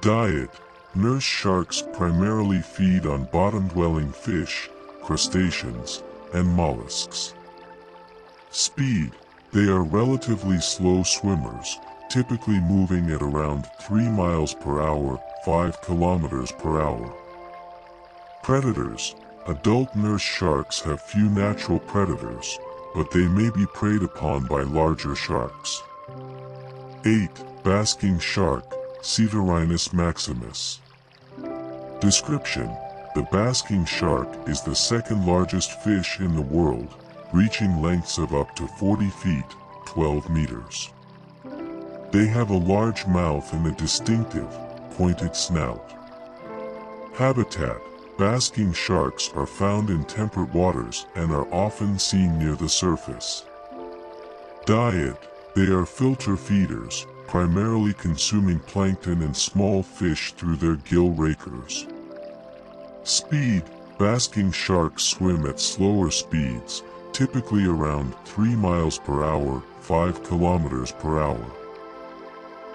Diet: nurse sharks primarily feed on bottom-dwelling fish, crustaceans, and mollusks. Speed: they are relatively slow swimmers, typically moving at around 3 miles per hour, 5 kilometers per hour. Predators: adult nurse sharks have few natural predators, but they may be preyed upon by larger sharks. 8. Basking shark, Cedorhinus maximus. Description: the basking shark is the second largest fish in the world, reaching lengths of up to 40 feet, 12 meters. They have a large mouth and a distinctive, pointed snout. Habitat: basking sharks are found in temperate waters and are often seen near the surface. Diet: they are filter feeders, primarily consuming plankton and small fish through their gill rakers. Speed: basking sharks swim at slower speeds, typically around 3 miles per hour, 5 kilometers per hour.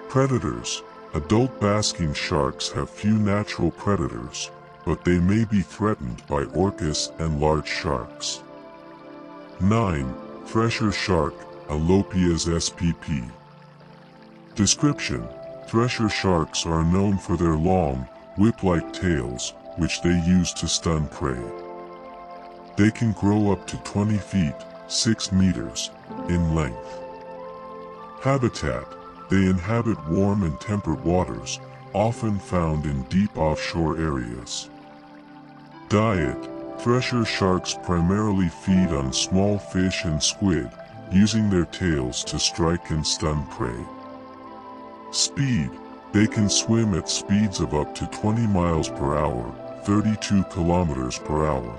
Predators: adult basking sharks have few natural predators, but they may be threatened by orcas and large sharks. 9. Thresher shark, Alopias spp. Description: thresher sharks are known for their long, whip-like tails, which they use to stun prey. They can grow up to 20 feet, 6 meters, in length. Habitat: they inhabit warm and temperate waters, often found in deep offshore areas. Diet: thresher sharks primarily feed on small fish and squid, using their tails to strike and stun prey. Speed: they can swim at speeds of up to 20 miles per hour, 32 kilometers per hour.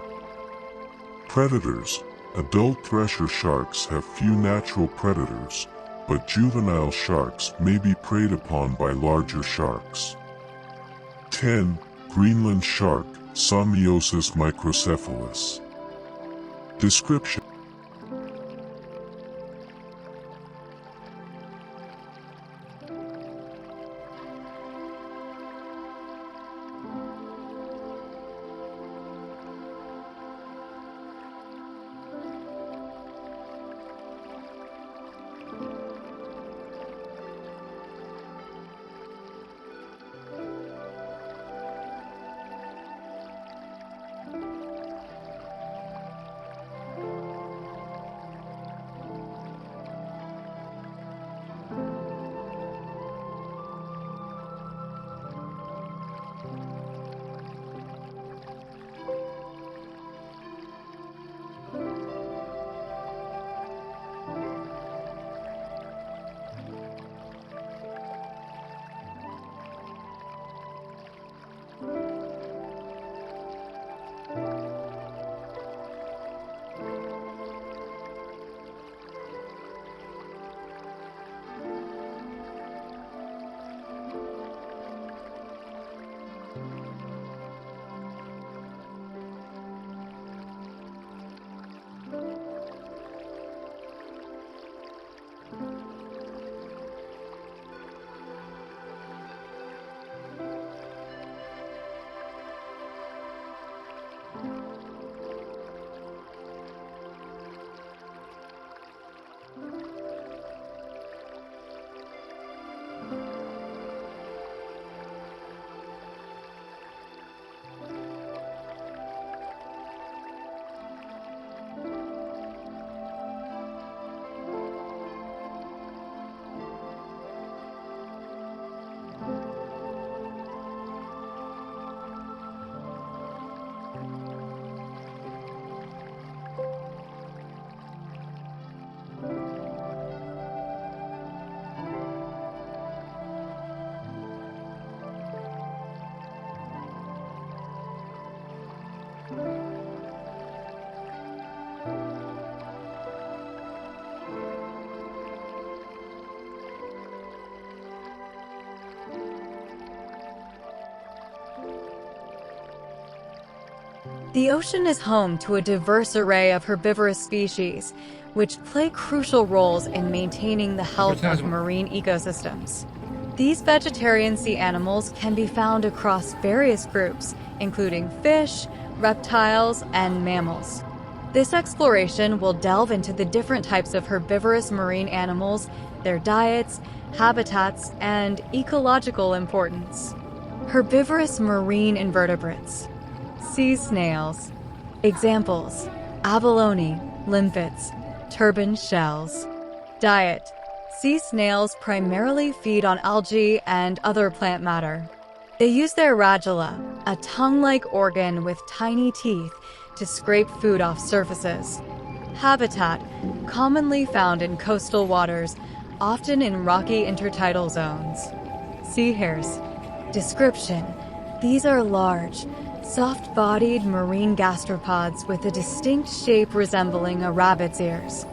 Predators: adult thresher sharks have few natural predators, but juvenile sharks may be preyed upon by larger sharks. 10. Greenland shark, Somniosus microcephalus. Description: The ocean is home to a diverse array of herbivorous species, which play crucial roles in maintaining the health of marine ecosystems. These vegetarian sea animals can be found across various groups, including fish, reptiles, and mammals. This exploration will delve into the different types of herbivorous marine animals, their diets, habitats, and ecological importance. Herbivorous marine invertebrates. Sea snails. Examples: abalone, limpets, turban shells. Diet: sea snails primarily feed on algae and other plant matter. They use their radula, a tongue-like organ with tiny teeth, to scrape food off surfaces. Habitat: commonly found in coastal waters, often in rocky intertidal zones. Sea hares. Description: these are large, soft-bodied marine gastropods with a distinct shape resembling a rabbit's ears.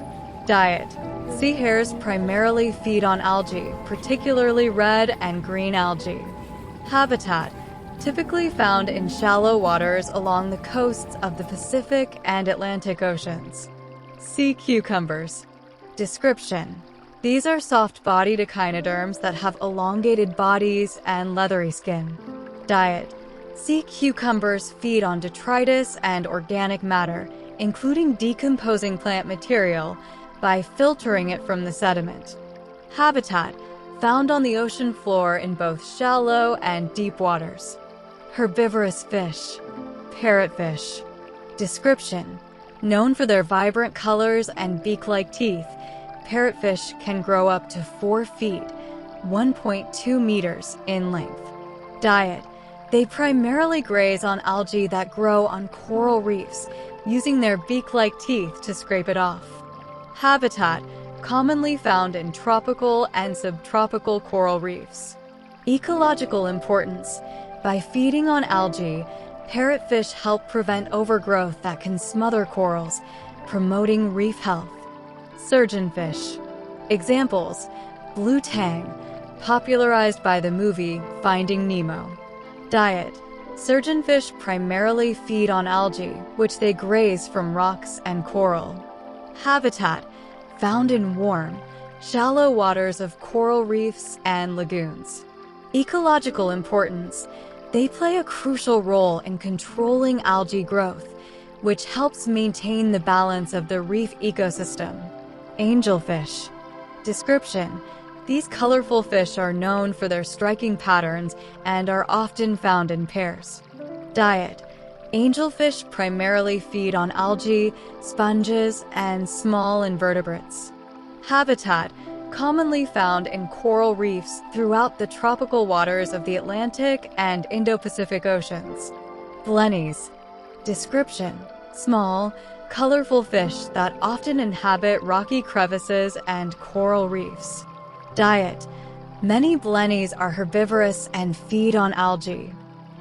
Diet: sea hares primarily feed on algae, particularly red and green algae. Habitat: typically found in shallow waters along the coasts of the Pacific and Atlantic Oceans. Sea cucumbers. Description: these are soft-bodied echinoderms that have elongated bodies and leathery skin. Diet: sea cucumbers feed on detritus and organic matter, including decomposing plant material, by filtering it from the sediment. Habitat: found on the ocean floor in both shallow and deep waters. Herbivorous fish. Parrotfish. Description: known for their vibrant colors and beak-like teeth, parrotfish can grow up to 4 feet, 1.2 meters in length. Diet: they primarily graze on algae that grow on coral reefs, using their beak-like teeth to scrape it off. Habitat: commonly found in tropical and subtropical coral reefs. Ecological importance: by feeding on algae, parrotfish help prevent overgrowth that can smother corals, promoting reef health. Surgeonfish. Examples: blue tang, popularized by the movie Finding Nemo. Diet: surgeonfish primarily feed on algae, which they graze from rocks and coral. Habitat: found in warm, shallow waters of coral reefs and lagoons. Ecological importance: they play a crucial role in controlling algae growth, which helps maintain the balance of the reef ecosystem. Angelfish. Description: these colorful fish are known for their striking patterns and are often found in pairs. Diet: angelfish primarily feed on algae, sponges, and small invertebrates. Habitat: commonly found in coral reefs throughout the tropical waters of the Atlantic and Indo-Pacific Oceans. Blennies. Description: small, colorful fish that often inhabit rocky crevices and coral reefs. Diet: many blennies are herbivorous and feed on algae.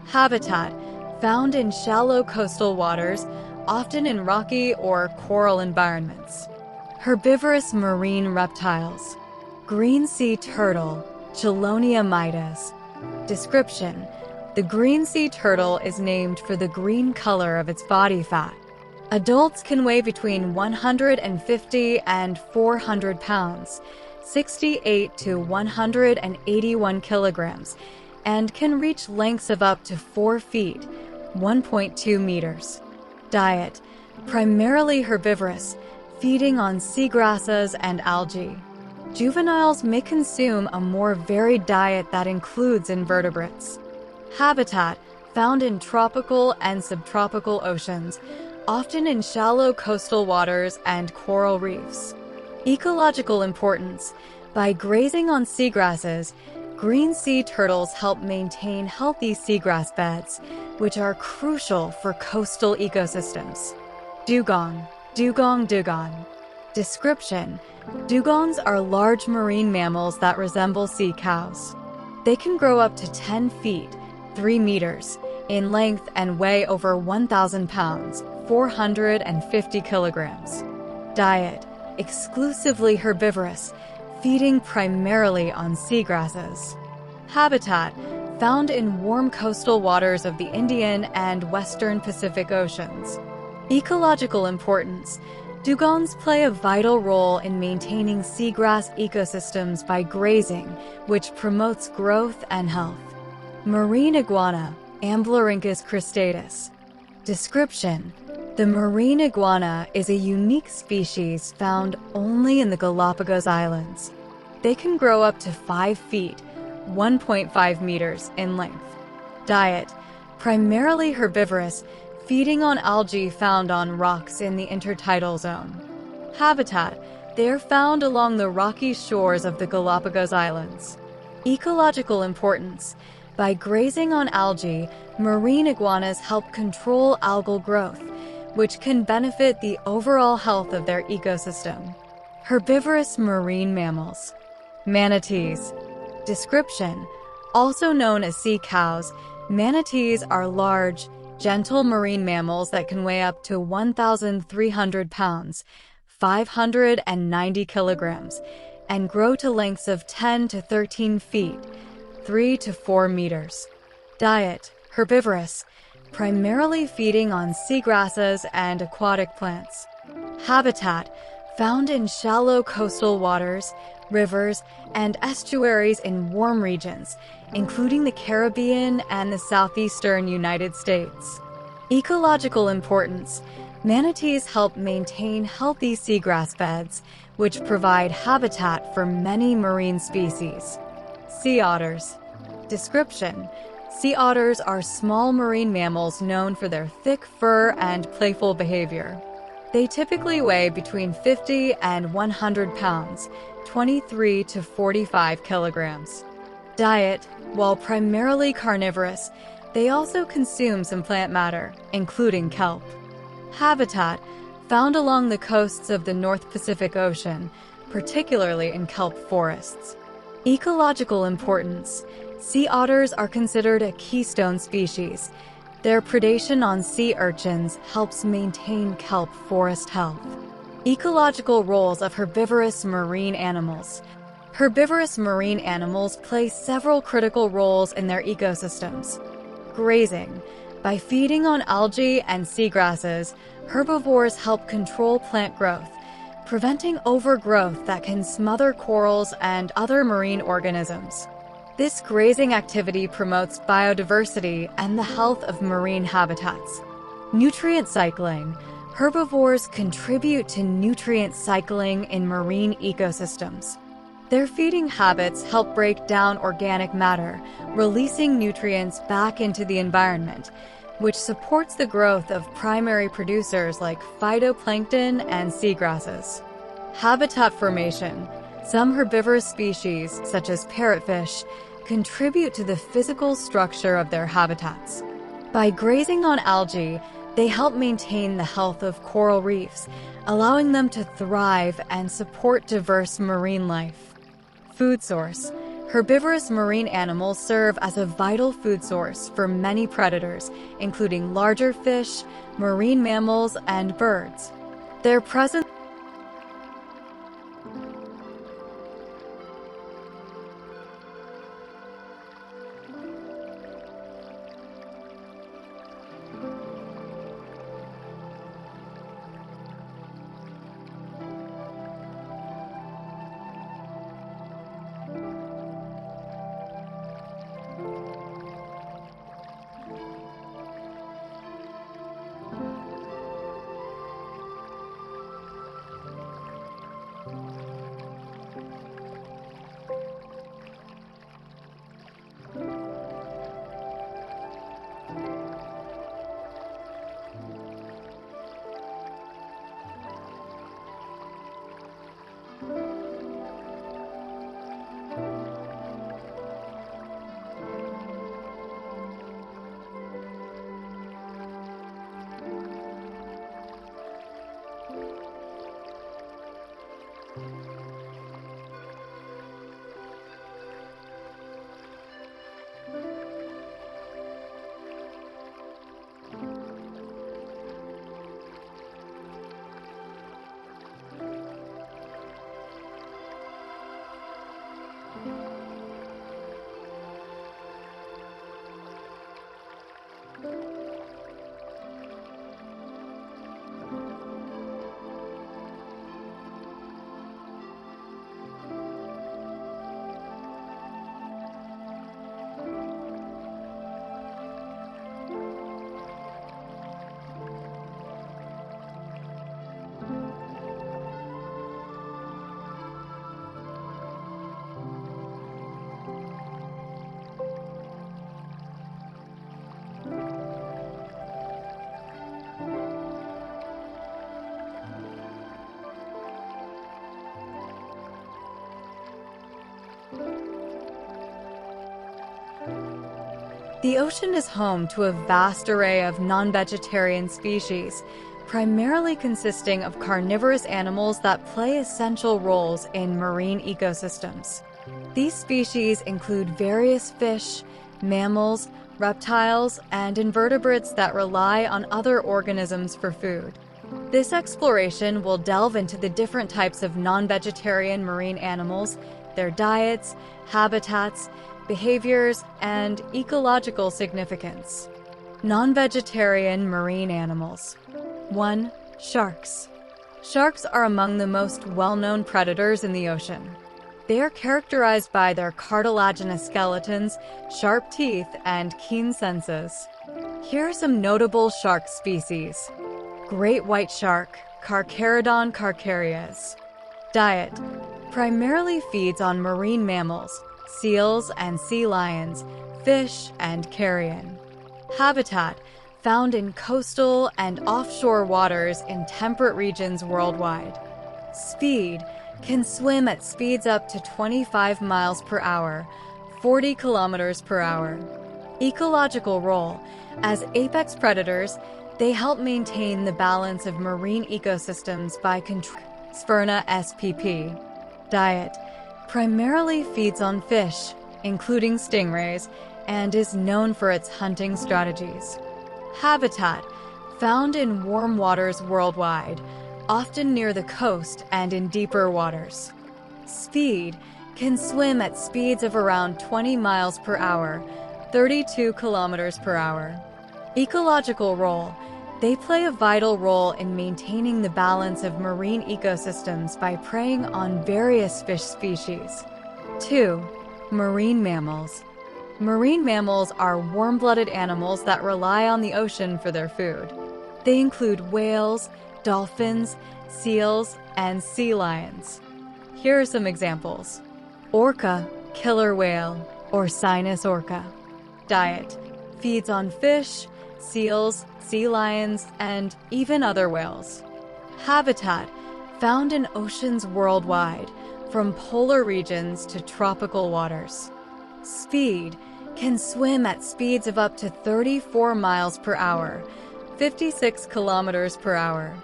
Habitat: found in shallow coastal waters, often in rocky or coral environments. Herbivorous marine reptiles. Green sea turtle, Chelonia mitis. Description: the green sea turtle is named for the green color of its body fat. Adults can weigh between 150 and 400 pounds, 68 to 181 kilograms, and can reach lengths of up to 4 feet, 1.2 meters. Diet: primarily herbivorous, feeding on seagrasses and algae. Juveniles may consume a more varied diet that includes invertebrates. Habitat: found in tropical and subtropical oceans, often in shallow coastal waters and coral reefs. Ecological importance: by grazing on seagrasses, green sea turtles help maintain healthy seagrass beds, which are crucial for coastal ecosystems. Dugong. Dugong. Description: dugongs are large marine mammals that resemble sea cows. They can grow up to 10 feet, 3 meters, in length and weigh over 1,000 pounds, 450 kilograms. Diet: exclusively herbivorous, feeding primarily on seagrasses. Habitat: found in warm coastal waters of the Indian and Western Pacific Oceans. Ecological importance. Dugongs play a vital role in maintaining seagrass ecosystems by grazing, which promotes growth and health. Marine iguana, Amblyrhynchus cristatus. Description: the marine iguana is a unique species found only in the Galapagos Islands. They can grow up to 5 feet, 1.5 meters in length. Diet: primarily herbivorous, feeding on algae found on rocks in the intertidal zone. Habitat: they are found along the rocky shores of the Galapagos Islands. Ecological importance. By grazing on algae, marine iguanas help control algal growth, which can benefit the overall health of their ecosystem. Herbivorous marine mammals. Manatees. Description: also known as sea cows, manatees are large, gentle marine mammals that can weigh up to 1,300 pounds, 590 kilograms, and grow to lengths of 10 to 13 feet, 3 to 4 meters. Diet: herbivorous, primarily feeding on seagrasses and aquatic plants. Habitat: found in shallow coastal waters, rivers, and estuaries in warm regions, including the Caribbean and the southeastern United States. Ecological importance. Manatees help maintain healthy seagrass beds, which provide habitat for many marine species. Sea otters. Description: sea otters are small marine mammals known for their thick fur and playful behavior. They typically weigh between 50 and 100 pounds, 23 to 45 kilograms. Diet: while primarily carnivorous, they also consume some plant matter, including kelp. Habitat: found along the coasts of the North Pacific Ocean, particularly in kelp forests. Ecological importance. Sea otters are considered a keystone species. Their predation on sea urchins helps maintain kelp forest health. Ecological roles of herbivorous marine animals. Herbivorous marine animals play several critical roles in their ecosystems. Grazing. By feeding on algae and seagrasses, herbivores help control plant growth, preventing overgrowth that can smother corals and other marine organisms. This grazing activity promotes biodiversity and the health of marine habitats. Nutrient cycling. Herbivores contribute to nutrient cycling in marine ecosystems. Their feeding habits help break down organic matter, releasing nutrients back into the environment, which supports the growth of primary producers like phytoplankton and seagrasses. Habitat formation. Some herbivorous species, such as parrotfish, contribute to the physical structure of their habitats. By grazing on algae, they help maintain the health of coral reefs, allowing them to thrive and support diverse marine life. Food source. Herbivorous marine animals serve as a vital food source for many predators, including larger fish, marine mammals, and birds. Their presence The ocean is home to a vast array of non-vegetarian species, primarily consisting of carnivorous animals that play essential roles in marine ecosystems. These species include various fish, mammals, reptiles, and invertebrates that rely on other organisms for food. This exploration will delve into the different types of non-vegetarian marine animals, their diets, habitats, behaviors, and ecological significance. Non-vegetarian marine animals. 1. Sharks. Sharks are among the most well-known predators in the ocean. They are characterized by their cartilaginous skeletons, sharp teeth, and keen senses. Here are some notable shark species. Great white shark, Carcharodon carcharias. Diet. Primarily feeds on marine mammals, seals and sea lions, fish, and carrion. Habitat. Found in coastal and offshore waters in temperate regions worldwide. Speed. Can swim at speeds up to 25 miles per hour, 40 kilometers per hour. Ecological role. As apex predators, they help maintain the balance of marine ecosystems by Fauna SPP. Diet. Primarily feeds on fish, including stingrays, and is known for its hunting strategies. Habitat. Found in warm waters worldwide, often near the coast and in deeper waters. Speed. Can swim at speeds of around 20 miles per hour, 32 kilometers per hour. Ecological role. They play a vital role in maintaining the balance of marine ecosystems by preying on various fish species. 2. Marine mammals. Marine mammals are warm-blooded animals that rely on the ocean for their food. They include whales, dolphins, seals, and sea lions. Here are some examples. Orca, killer whale, or Sinus orca. Diet. Feeds on fish, seals, sea lions, and even other whales. Habitat. Found in oceans worldwide, from polar regions to tropical waters. Speed. Can swim at speeds of up to 34 miles per hour, 56 kilometers per hour.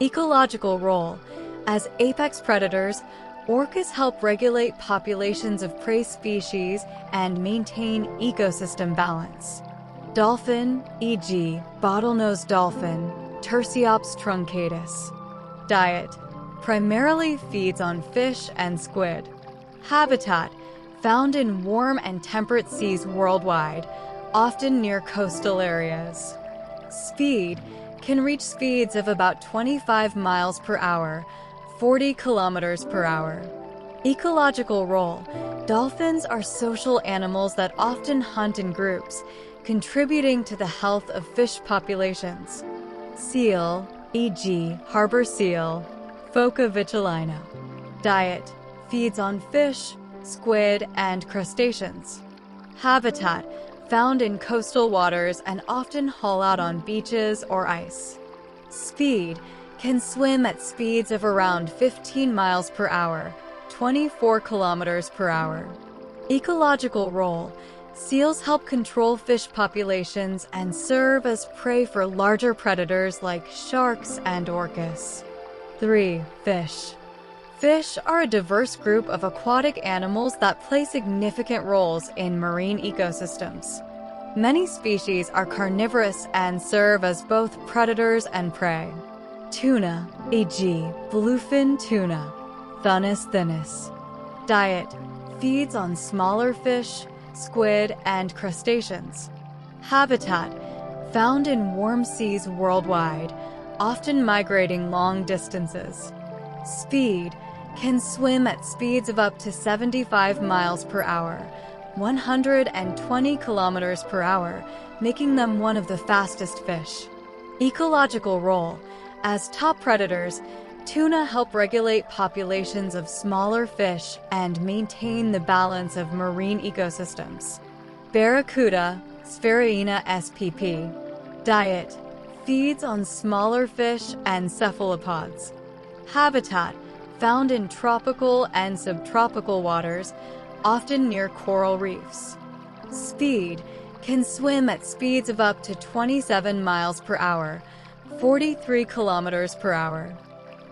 Ecological role. As apex predators, orcas help regulate populations of prey species and maintain ecosystem balance. Dolphin, e.g., bottlenose dolphin, Tursiops truncatus. Diet. Primarily feeds on fish and squid. Habitat. Found in warm and temperate seas worldwide, often near coastal areas. Speed. Can reach speeds of about 25 miles per hour, 40 kilometers per hour. Ecological role. Dolphins are social animals that often hunt in groups, contributing to the health of fish populations. Seal, e.g., harbor seal, Phoca vitulina. Diet. Feeds on fish, squid, and crustaceans. Habitat. Found in coastal waters and often haul out on beaches or ice. Speed. Can swim at speeds of around 15 miles per hour, 24 kilometers per hour. Ecological role. Seals help control fish populations and serve as prey for larger predators like sharks and orcas. 3. Fish. Fish are a diverse group of aquatic animals that play significant roles in marine ecosystems. Many species are carnivorous and serve as both predators and prey. Tuna, e.g., bluefin tuna, Thunus thinus. Diet. Feeds on smaller fish, squid, and crustaceans. Habitat. found in warm seas worldwide, often migrating long distances. Speed: can swim at speeds of up to 75 miles per hour, 120 kilometers per hour, making them one of the fastest fish. Ecological role: as top predators, tuna help regulate populations of smaller fish and maintain the balance of marine ecosystems. Barracuda, Sphaerina spp. Diet: feeds on smaller fish and cephalopods. Habitat: found in tropical and subtropical waters, often near coral reefs. Speed: can swim at speeds of up to 27 miles per hour, 43 kilometers per hour.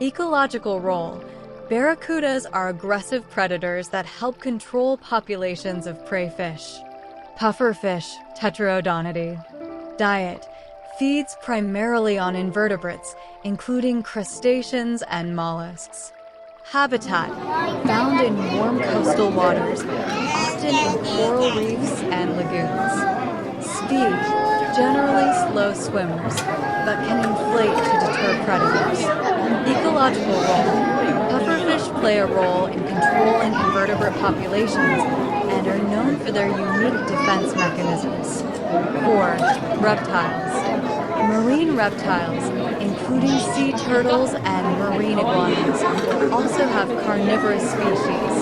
Ecological role: barracudas are aggressive predators that help control populations of prey fish. Pufferfish, Tetraodontidae. Diet: feeds primarily on invertebrates, including crustaceans and mollusks. Habitat: found in warm coastal waters, often in coral reefs and lagoons. Speed: generally slow swimmers, but can inflate to deter predators. Ecological role: pufferfish play a role in controlling invertebrate populations and are known for their unique defense mechanisms. 4. Reptiles. Marine reptiles, including sea turtles and marine iguanas, also have carnivorous species.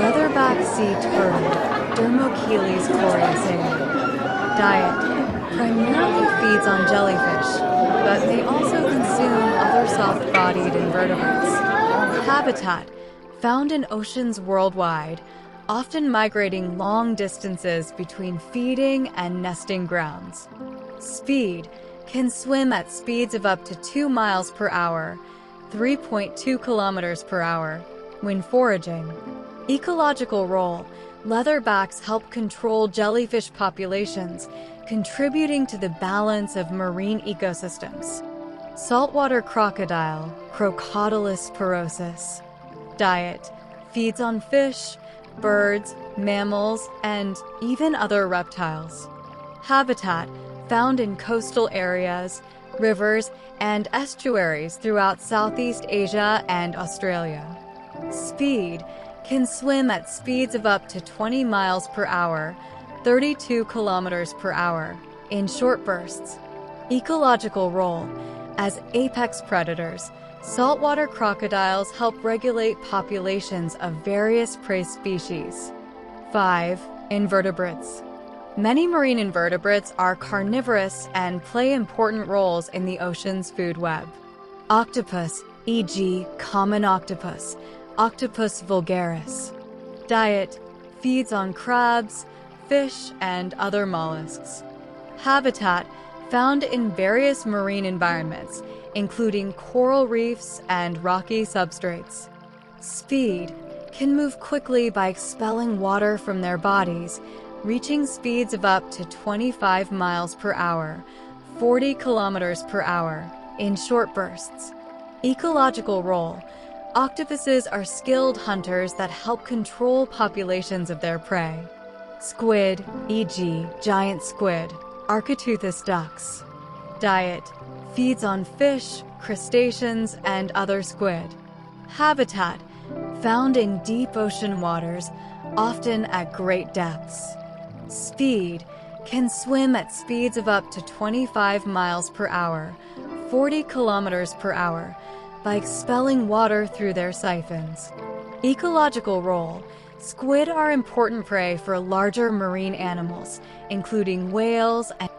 Leatherback sea turtle, Dermocheles coriacea. Diet: primarily feeds on jellyfish, but may also consume other soft-bodied invertebrates. Habitat: found in oceans worldwide, often migrating long distances between feeding and nesting grounds. Speed: can swim at speeds of up to 2 miles per hour, 3.2 kilometers per hour, when foraging. Ecological role: leatherbacks help control jellyfish populations, contributing to the balance of marine ecosystems. Saltwater crocodile, Crocodylus porosus. Diet: feeds on fish, birds, mammals, and even other reptiles. Habitat: found in coastal areas, rivers, and estuaries throughout Southeast Asia and Australia. Speed: can swim at speeds of up to 20 miles per hour, 32 kilometers per hour, in short bursts. Ecological role: as apex predators, saltwater crocodiles help regulate populations of various prey species. 5. Invertebrates. Many marine invertebrates are carnivorous and play important roles in the ocean's food web. Octopus, e.g., common octopus, Octopus vulgaris. Diet: feeds on crabs, fish, and other mollusks. Habitat: found in various marine environments, including coral reefs and rocky substrates. Speed: can move quickly by expelling water from their bodies, reaching speeds of up to 25 miles per hour, 40 kilometers per hour, in short bursts. Ecological role: octopuses are skilled hunters that help control populations of their prey. Squid, e.g., giant squid, Architeuthis ducks. Diet: feeds on fish, crustaceans, and other squid. Habitat: found in deep ocean waters, often at great depths. Speed: can swim at speeds of up to 25 miles per hour, 40 kilometers per hour, by expelling water through their siphons. Ecological role: squid are important prey for larger marine animals, including whales and